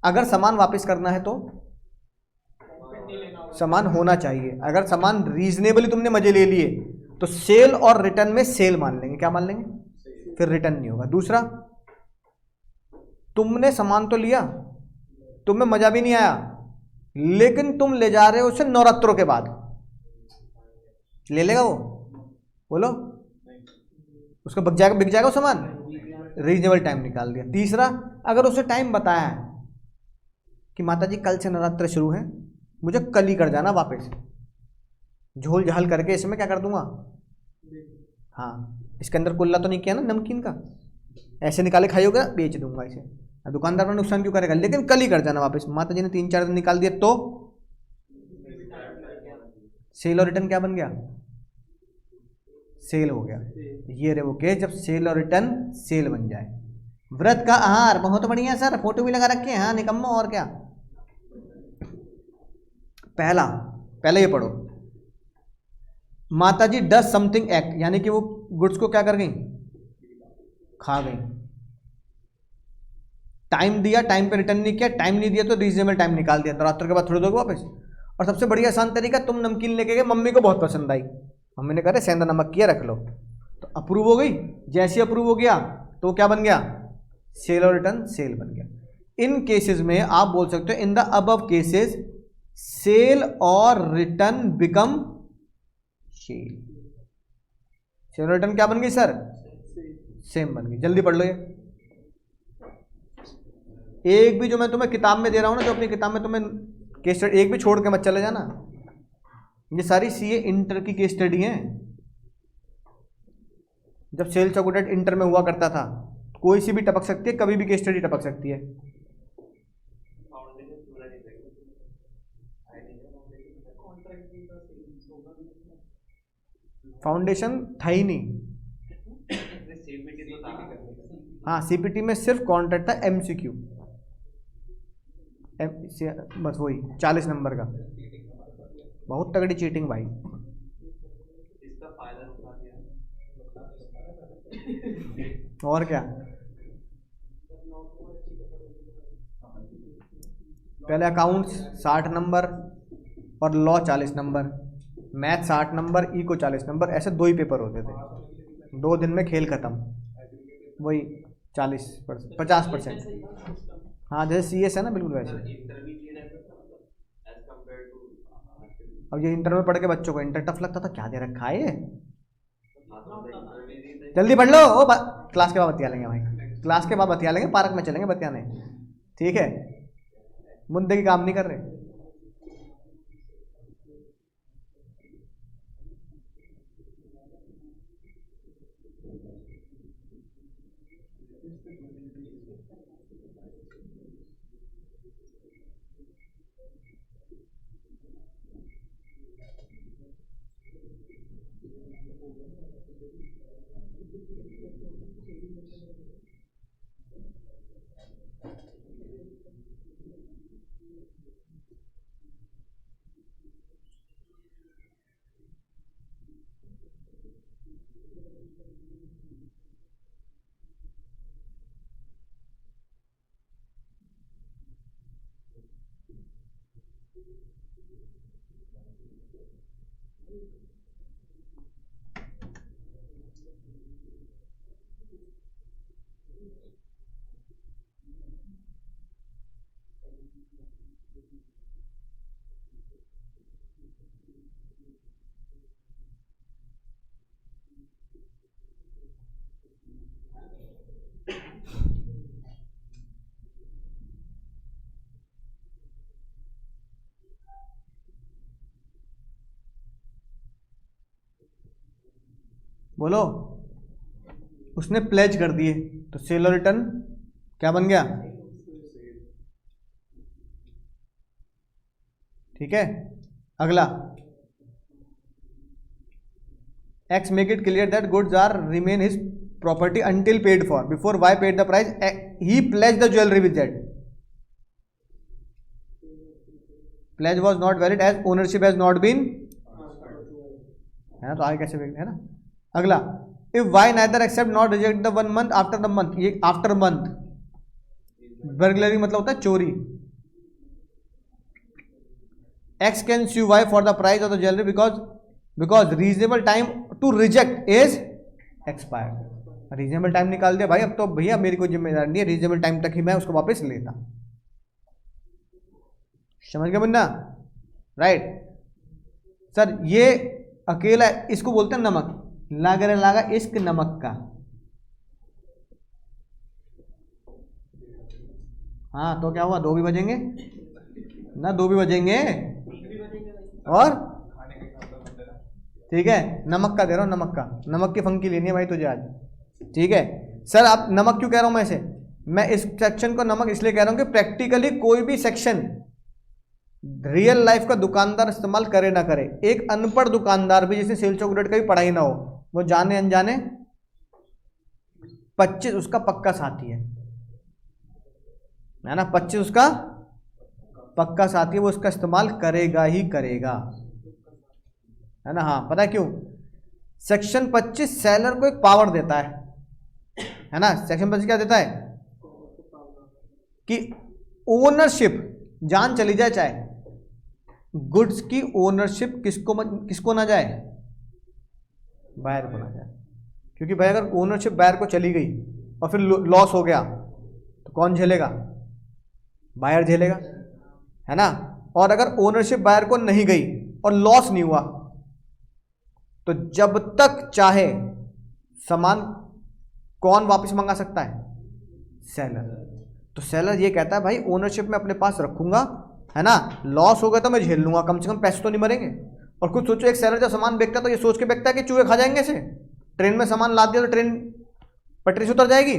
[SPEAKER 1] अगर सामान वापस करना है तो सामान होना चाहिए, अगर सामान रीजनेबली तुमने मजे ले लिए तो सेल और रिटर्न में सेल मान लेंगे, क्या मान लेंगे, फिर रिटर्न नहीं होगा। दूसरा, तुमने सामान तो लिया, तुम्हें मजा भी नहीं आया, लेकिन तुम ले जा रहे हो उसे नवरात्रों के बाद, ले लेगा वो, बोलो, उसका बिक जाएगा वो सामान, रीजनेबल टाइम निकाल दिया। तीसरा, अगर उसे टाइम बताया है कि माता जी कल से नवरात्र शुरू है, मुझे कल ही कर जाना वापस, झोल झाल करके इसमें क्या कर दूंगा, हाँ इसके अंदर कुल्ला तो नहीं किया ना नमकीन का, ऐसे निकाले खाई होगा, बेच दूंगा इसे, दुकानदार में नुकसान क्यों करेगा, लेकिन कल ही कर जाना वापस। माता जी ने 3-4 दिन निकाल दिए तो सेल और रिटर्न क्या बन गया, सेल हो गया। ये रे वो केस, जब सेल और रिटर्न सेल बन जाए। व्रत का आहार बहुत बढ़िया सर, फोटो भी लगा रखे हैं, हाँ निकम्मा, और क्या। पहले ये पढ़ो, माता जी डज समथिंग एक्ट, यानी कि वो गुड्स को क्या कर गई, खा गई, टाइम दिया, टाइम पे रिटर्न नहीं किया, टाइम नहीं दिया तो रीजनेबल टाइम निकाल दिया, नवरात्र के बाद थोड़ी दोगे वापस। और सबसे बढ़िया आसान तरीका, तुम नमकीन लेके गए, मम्मी को बहुत पसंद आई, मम्मी ने कहा सेंधा नमक किया रख लो, तो अप्रूव हो गई, जैसे अप्रूव हो गया तो क्या बन गया, सेल और रिटर्न सेल बन गया। इन केसेस में आप बोल सकते हो, in the above cases sale और रिटर्न बिकम सेल। सेल और रिटर्न क्या बन गई सर, सेम बन गई। जल्दी पढ़ लो ये, एक भी जो मैं तुम्हें किताब में दे रहा हूं ना, जो अपनी किताब में तुम्हें केस स्टडी, एक भी छोड़ के मत चले जाना, ये सारी सीए इंटर की केस स्टडी है। जब सेल चौकुटेट इंटर में हुआ करता था, कोई सी भी टपक सकती है, कभी भी केस स्टडी टपक सकती है। फाउंडेशन था ही नहीं, हाँ सीपीटी में सिर्फ कॉन्ट्रैक्ट था, एमसीक्यू बस वही 40 नंबर का, बहुत तगड़ी चीटिंग भाई।
[SPEAKER 2] इसका फायदा उठा दिया।
[SPEAKER 1] और क्या, पहले अकाउंट्स 60 नंबर और law 40 number, math 60 number, eco 40 number, ऐसे 2 ही पेपर होते थे, 2 दिन में खेल खत्म, वही 40%, 50%। हाँ जैसे सी एस है ना, बिल्कुल वैसे। अब ये इंटर में पढ़ के बच्चों को इंटर टफ लगता था, क्या दे रखा है ये, जल्दी पढ़ लो। क्लास के बाद बतिया लेंगे भाई, क्लास के बाद बतिया लेंगे, पार्क में चलेंगे बतियाने, ठीक है, मुद्दे की काम नहीं कर रहे। बोलो, उसने प्लेज कर दिए तो सेल और रिटर्न क्या बन गया, ठीक है। अगला, X make it clear that goods are remain his property until paid for, before Y paid the price, he pledge the jewellery with that, pledge was not valid as ownership has not been, है ना, तो आगे कैसे है ना। अगला, if Y neither accept not reject the 1 month after the month, ये after month, burglary मतलब होता है चोरी, X can sue Y for the price of the jewellery because reasonable time to reject is expired, reasonable time निकाल दिया भाई, अब तो भैया मेरी कोई जिम्मेदारी नहीं है, रीजनेबल टाइम तक ही मैं उसको वापस लेता, समझ गए बंदा, राइट। सर ये अकेला, इसको बोलते हैं नमक, लागर लागा इश्क नमक का, हाँ तो क्या हुआ, 2 भी बजेंगे ना, 2 भी बजेंगे, और ठीक है, नमक का दे रहा हूं, नमक का, नमक की फंकी लेनी है भाई तुझे आज, ठीक है। सर आप नमक क्यों कह रहा हूं मैं इसे, मैं इस सेक्शन को नमक इसलिए कह रहा हूं कि प्रैक्टिकली कोई भी सेक्शन रियल लाइफ का दुकानदार इस्तेमाल करे ना करे, एक अनपढ़ दुकानदार भी जिसने सेल चॉकलेट का भी पढ़ाई ना हो, वो जाने अनजाने 25 उसका पक्का साथी है ना, 25 उसका पक्का साथी है, वो उसका इस्तेमाल करेगा ही करेगा, है ना। हाँ पता है क्यों, सेक्शन 25 सेलर को एक पावर देता है ना, सेक्शन 25 क्या देता है कि ओनरशिप, जान चली जाए चाहे, गुड्स की ओनरशिप किसको ना जाए, बायर को ना जाए, क्योंकि भाई अगर ओनरशिप बायर को चली गई और फिर लॉस हो गया तो कौन झेलेगा, बायर झेलेगा, है ना। और अगर ओनरशिप बायर को नहीं गई और लॉस नहीं हुआ तो जब तक चाहे सामान कौन वापस मंगा सकता है, सेलर। तो सेलर ये कहता है भाई ओनरशिप में अपने पास रखूंगा, है ना, लॉस होगा तो मैं झेल लूंगा, कम से कम पैसे तो नहीं मरेंगे। और खुद सोचो, एक सेलर जब सामान बेचता है तो ये सोच के बेचता है कि चूहे खा जाएंगे इसे, ट्रेन में सामान ला दिया तो ट्रेन पटरी से उतर जाएगी,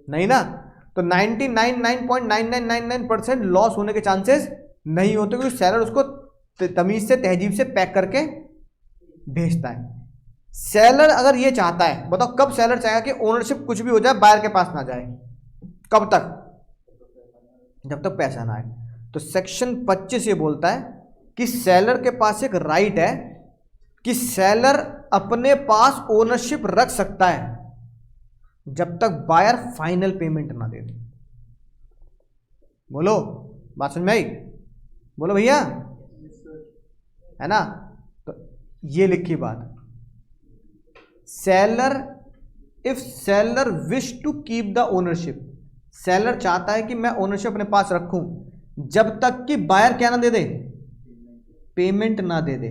[SPEAKER 1] नहीं ना। तो 99.9999% लॉस होने के चांसेस नहीं होते, क्योंकि सेलर उसको तमीज से तहजीब से पैक करके भेजता है। सेलर अगर ये चाहता है, बताओ कब सेलर चाहेगा कि ओनरशिप कुछ भी हो जाए बायर के पास ना जाए, कब तक, जब तक पैसा ना आए। तो सेक्शन 25 ये बोलता है कि सेलर के पास एक राइट है कि सेलर अपने पास ओनरशिप रख सकता है जब तक बायर फाइनल पेमेंट ना दे दे। बोलो, बात समझ में आई? बोलो भैया, है ना? तो ये लिखी बात, seller, if seller wish to keep the ownership, seller चाहता है कि मैं ओनरशिप अपने पास रखूं जब तक कि बायर क्या ना दे दे, पेमेंट ना दे दे।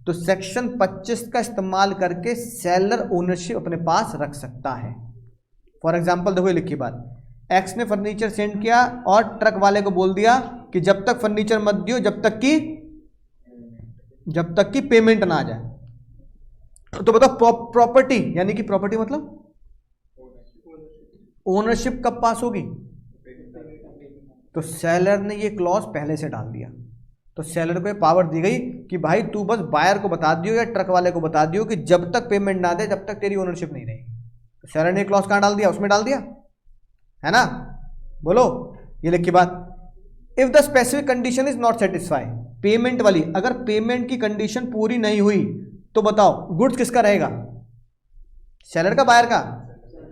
[SPEAKER 1] तो सेक्शन 25 का इस्तेमाल करके सेलर ओनरशिप अपने पास रख सकता है। फॉर एग्जाम्पल देखो ये लिखी बात, एक्स ने फर्नीचर सेंड किया और ट्रक वाले को बोल दिया कि जब तक फर्नीचर मत दियो जब तक कि पेमेंट ना आ जाए। तो बताओ प्रॉपर्टी, यानी कि प्रॉपर्टी मतलब ओनरशिप कब पास होगी? तो सेलर ने ये क्लॉज पहले से डाल दिया। तो सेलर को ये पावर दी गई कि भाई तू बस बायर को बता दियो या ट्रक वाले को बता दियो कि जब तक पेमेंट ना दे जब तक तेरी ओनरशिप नहीं रहेगी। तो सेलर ने क्लॉज कहां डाल दिया? उसमें डाल दिया, है ना? बोलो, ये लिखी बात, if the specific condition is not satisfy, payment वाली, अगर पेमेंट की कंडीशन पूरी नहीं हुई तो बताओ गुड्स किसका रहेगा? सेलर का, बायर का?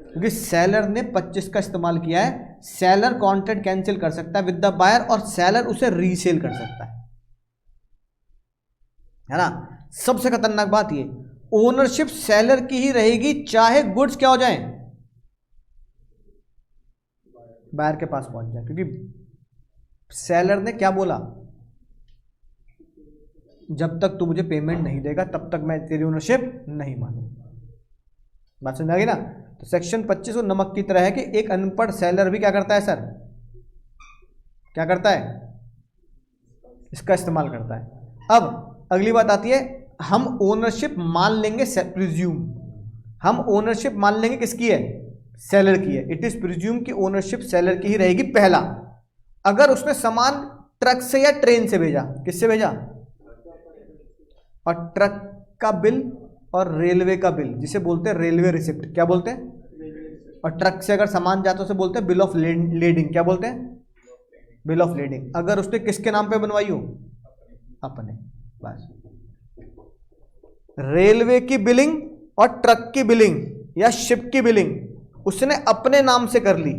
[SPEAKER 1] क्योंकि सेलर ने 25 का इस्तेमाल किया है। सेलर कॉन्ट्रैक्ट कैंसिल कर सकता है विद द बायर और सेलर उसे रीसेल कर सकता है ना? सबसे खतरनाक बात ये, ओनरशिप सेलर की ही रहेगी चाहे गुड्स क्या हो जाएं, बायर के पास पहुंच जाए। क्योंकि सेलर ने क्या बोला, जब तक तू मुझे पेमेंट नहीं देगा तब तक मैं तेरी ओनरशिप नहीं मानूंगा। बात समझ आ गई ना? तो सेक्शन 25 वो नमक की तरह है कि एक अनपढ़ सेलर भी क्या करता है सर, क्या करता है? इसका इस्तेमाल करता है। अब अगली बात आती है, हम ओनरशिप मान लेंगे, प्रिज्यूम, हम ओनरशिप मान लेंगे किसकी है? सेलर की है। इट इज प्रिज्यूम कि ओनरशिप सेलर की ही रहेगी। पहला, अगर उसने सामान ट्रक से या ट्रेन से भेजा, किससे भेजा? और ट्रक का बिल और रेलवे का बिल, जिसे बोलते हैं रेलवे रिसिप्ट, क्या बोलते हैं? और ट्रक से अगर सामान जाता है उसे बोलते हैं बिल ऑफ लेडिंग, क्या बोलते हैं? Bill of lending. अगर उसने किसके नाम पे बनवाई हो? अपने। बस, रेलवे की बिलिंग और ट्रक की बिलिंग या शिप की बिलिंग उसने अपने नाम से कर ली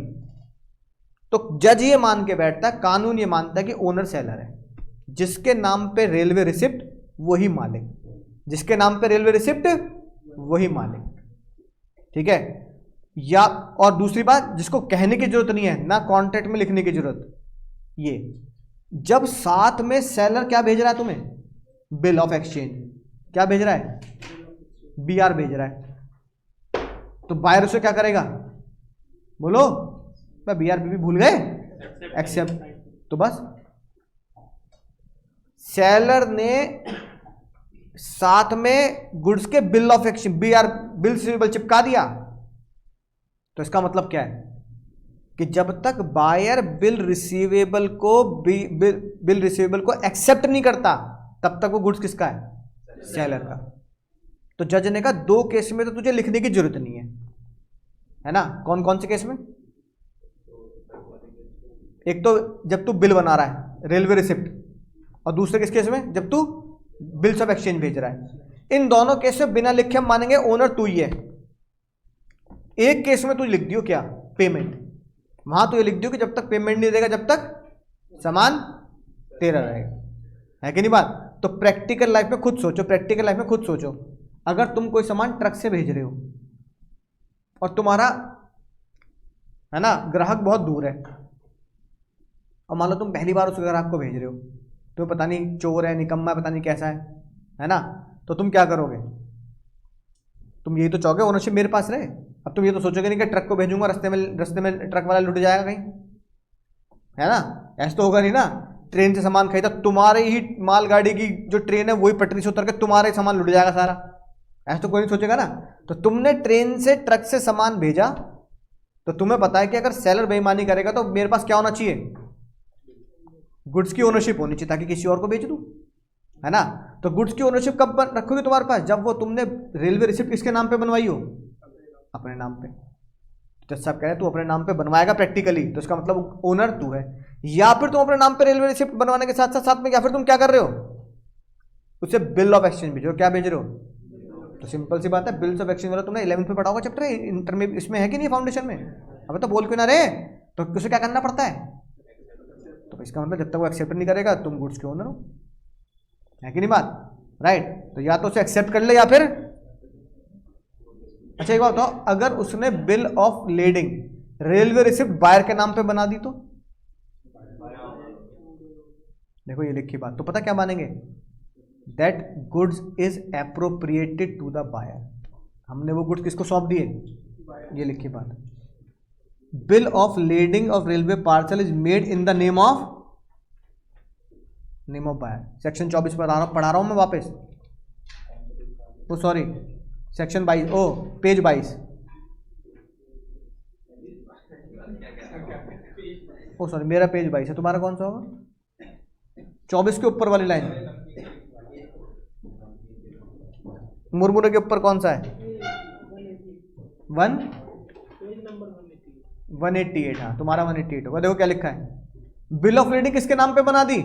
[SPEAKER 1] तो जज ये मान के बैठता है, कानून ये मानता है कि ओनर सेलर है। जिसके नाम पे रेलवे रिसिप्ट वही मालिक, जिसके नाम पे रेलवे रिसिप्ट वही मालिक, ठीक है? या और दूसरी बात, जिसको कहने की जरूरत नहीं है, ना कॉन्ट्रैक्ट में लिखने की जरूरत, ये जब साथ में सेलर क्या भेज रहा है तुम्हें? बिल ऑफ एक्सचेंज, क्या भेज रहा है? बीआर भेज रहा है। तो बायर उसे क्या करेगा? बोलो, मैं बीआर भी भूल गए, एक्सेप्ट। तो बस सेलर ने साथ में गुड्स के bill of exchange, BR, bill receivable चिपका दिया। तो इसका मतलब क्या है कि जब तक बायर बिल रिसीवेबल को एक्सेप्ट नहीं करता तब तक वो गुड्स किसका है? सेलर का। तो जज ने कहा दो केस में तो तुझे लिखने की जरूरत नहीं है ना? कौन कौन से केस में? एक तो जब तू बिल बना रहा है, रेलवे रिसिप्ट, और दूसरे किस केस में? जब तू बिल्स ऑफ एक्सचेंज भेज रहा है। इन दोनों केस में बिना लिखे हम मानेंगे ओनर तू ही है। एक केस में तू लिख दियो क्या? पेमेंट। वहां तो ये लिख दियो कि जब तक पेमेंट नहीं देगा जब तक सामान तेरा रहेगा, है कि नहीं बात? तो प्रैक्टिकल लाइफ में खुद सोचो, प्रैक्टिकल लाइफ में खुद सोचो, अगर तुम कोई सामान ट्रक से भेज रहे हो और तुम्हारा, है ना, ग्राहक बहुत दूर है, और मान लो तुम पहली बार उस ग्राहक को भेज रहे हो, तुम्हें पता नहीं चोर है, निकम्मा है, पता नहीं कैसा है ना? तो तुम क्या करोगे? तुम यही तो चाहोगे ओनरशिप मेरे पास रहे। अब तुम ये तो सोचोगे नहीं कि ट्रक को भेजूंगा, रास्ते में ट्रक वाला लुट जाएगा कहीं, है ना? ऐसा तो होगा नहीं ना। ट्रेन से सामान खरीदा, तुम्हारे ही मालगाड़ी की जो ट्रेन है वही पटरी से उतर के तुम्हारे सामान लुट जाएगा सारा, ऐसा तो कोई नहीं सोचेगा ना। तो तुमने ट्रेन से ट्रक से सामान भेजा तो तुम्हें पता है कि अगर सेलर बेईमानी करेगा तो मेरे पास क्या होना चाहिए? गुड्स की ओनरशिप होनी चाहिए ताकि किसी और को बेच दूं, है ना? तो गुड्स की ओनरशिप कब रखोगे तुम्हारे पास? जब वो तुमने रेलवे रिसिप्ट किसके नाम पे बनवाई हो? अपने नाम पे। जज साहब कह रहे हैं तू अपने नाम पे बनवाएगा प्रैक्टिकली, तो इसका मतलब ओनर तू है, या फिर तुम अपने नाम पे रेलवे रिसिप्ट बनवाने के साथ साथ में, या फिर तुम क्या कर रहे हो, उसे बिल ऑफ एक्सचेंज भेजो, क्या भेज रहे हो। तो सिंपल सी बात है, बिल्स ऑफ एक्सचेंज वाला तुमने 11th में पढ़ा होगा चैप्टर, इंटर में इसमें है कि नहीं फाउंडेशन में, अबे तो बोल क्यों ना रे, तो उसे क्या करना पड़ता है, तो इसका मतलब जब तक वो एक्सेप्ट नहीं करेगा तुम गुड्स के ओनर हो, है कि नहीं बात, राइट। तो या तो उसे एक्सेप्ट कर ले या फिर, अच्छा एक बात बताओ, अगर उसने bill of lading railway receipt buyer के नाम पे बना दी तो, देखो ये लिखी बात, तो पता क्या मानेंगे, that goods is appropriated to the buyer, हमने वो गुड्स किसको सौंप दिए, ये लिखी बात। Bill of lading of railway parcel is made in the name of buyer, section 24 पढ़ा रहा हूं मैं वापस, oh sorry section 22, oh page 22, oh sorry मेरा पेज 22 है, तुम्हारा कौन सा होगा, 24 के ऊपर वाली लाइन, मुरमुरे के ऊपर कौन सा है, 188, हाँ तुम्हारा 188 होगा। देखो क्या लिखा है, बिल ऑफ लेडिंग किसके नाम पे बना दी,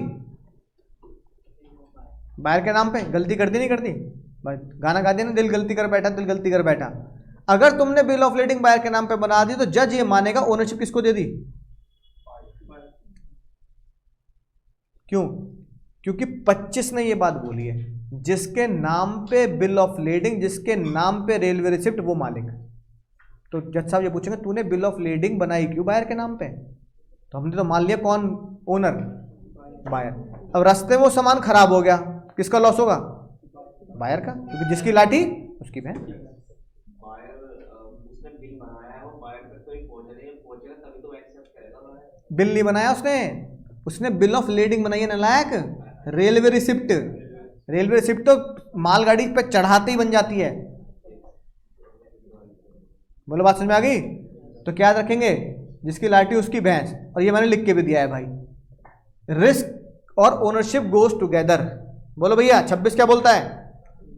[SPEAKER 1] बायर के नाम पे, गलती कर दी नहीं करती, गाना गा दिया ना, दिल गलती कर बैठा, दिल गलती कर बैठा, अगर तुमने बिल ऑफ लेडिंग बायर के नाम पे बना दी तो जज ये मानेगा ओनरशिप किसको दे दी, क्यों, क्योंकि 25 ने ये बात बोली है, जिसके नाम पे बिल ऑफ लेडिंग, जिसके नाम पे रेलवे रिसिप्ट, वो मालिक। तो जज साहब ये पूछेंगे तूने बिल ऑफ लेडिंग बनाई क्यों बायर के नाम पे, तो हमने तो मान लिया कौन ओनर, बायर। अब रास्ते में वो सामान खराब हो गया, किसका लॉस होगा, बायर का, क्योंकि जिसकी लाठी उसकी बहन।
[SPEAKER 2] उसने बिल बनाया है, वो बायर तक तो ही पहुंचेगा तभी तो एक्सेप्ट करेगा बायर।
[SPEAKER 1] बिल नहीं बनाया उसने बिल ऑफ लेडिंग बनाई है नालायक, रेलवे रिसिप्ट, रेलवे रिसिप्ट तो मालगाड़ी पे चढ़ाते ही बन जाती है, बोलो बात समझ में आ गई। तो क्या याद रखेंगे, जिसकी लाठी उसकी भैंस, और ये मैंने लिख के भी दिया है भाई, रिस्क और ओनरशिप गोज टुगेदर, बोलो भैया 26 क्या बोलता है,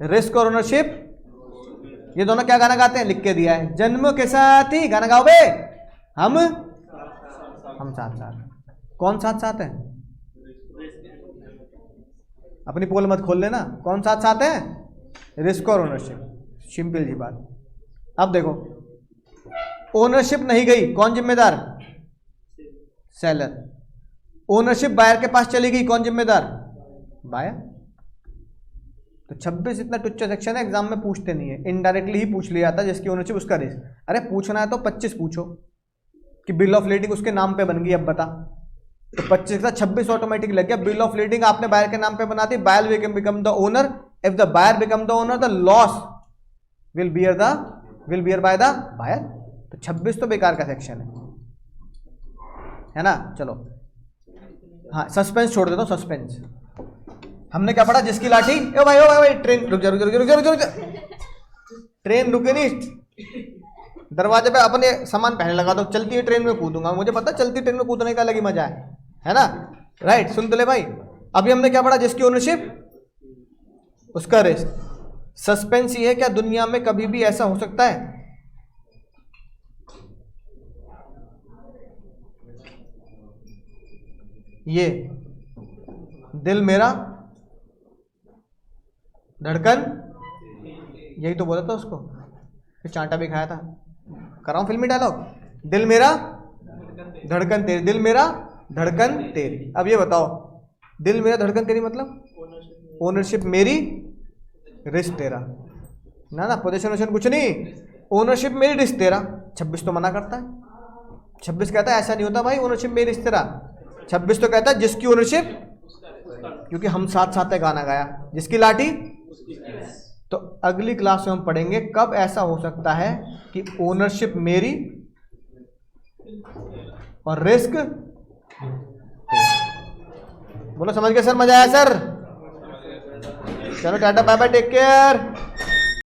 [SPEAKER 1] रिस्क और ओनरशिप, ये दोनों क्या गाना गाते हैं, लिख के दिया है, जन्म के साथ ही गाना गाओ बे, हम साथ साथ, कौन साथ साथ है, अपनी पोल मत खोल लेना, कौन साथ साथ है, रिस्क और ओनरशिप, सिंपल जी बात। अब देखो ओनरशिप नहीं गई, कौन जिम्मेदार, सेलर, ओनरशिप बायर के पास चली गई, कौन जिम्मेदार, बायर। तो 26 इतना टुच्चा सेक्शन है, एग्जाम में पूछते नहीं है, इनडायरेक्टली ही पूछ लिया जाता है, जिसकी ओनरशिप उसका रिस्क। अरे पूछना है तो 25 पूछो कि बिल ऑफ लेडिंग उसके नाम पे बन गई, अब बता, तो 25 का 26 ऑटोमेटिक लग गया, बिल ऑफ लेडिंग आपने बायर के नाम पे बना दी, buyer will become the owner, if the buyer become the owner the loss will bear by the buyer. तो 26 तो बेकार का सेक्शन है ना। चलो हाँ सस्पेंस छोड़ देता हूँ, सस्पेंस हमने क्या पढ़ा, जिसकी लाठी, ओ भाई ट्रेन रुक जा, ट्रेन रुके नहीं, दरवाजे पे अपने सामान पहने लगा दो, चलती है ट्रेन में कूदूंगा, मुझे पता चलती ट्रेन में कूदने का अलग ही मजा है ना, राइट। सुन तो ले भाई, अभी हमने क्या पढ़ा, जिसकी ओनरशिप उसका रिस्क। सस्पेंस ये है, क्या दुनिया में कभी भी ऐसा हो सकता है, ये दिल मेरा धड़कन, यही तो बोला था उसको, फिर चांटा भी खाया था, कर रहा हूं फिल्मी डायलॉग, दिल मेरा धड़कन तेरी, दिल मेरा धड़कन तेरी। अब ये बताओ, दिल मेरा धड़कन तेरी मतलब ओनरशिप मेरी, रिस्क तेरा, ना पोजीशन कुछ नहीं, ओनरशिप मेरी रिस्क तेरा। 26 तो मना करता है, 26 कहता है ऐसा नहीं होता भाई, ओनरशिप मेरी रिस्क तेरा। 26 तो कहता है जिसकी ओनरशिप, क्योंकि हम साथ साथ है गाना गाया, जिसकी लाठी। तो अगली क्लास में हम पढ़ेंगे कब ऐसा हो सकता है कि ओनरशिप मेरी और रिस्क, बोलो समझ गए सर, मजा आया सर, चलो tata bye bye, take care.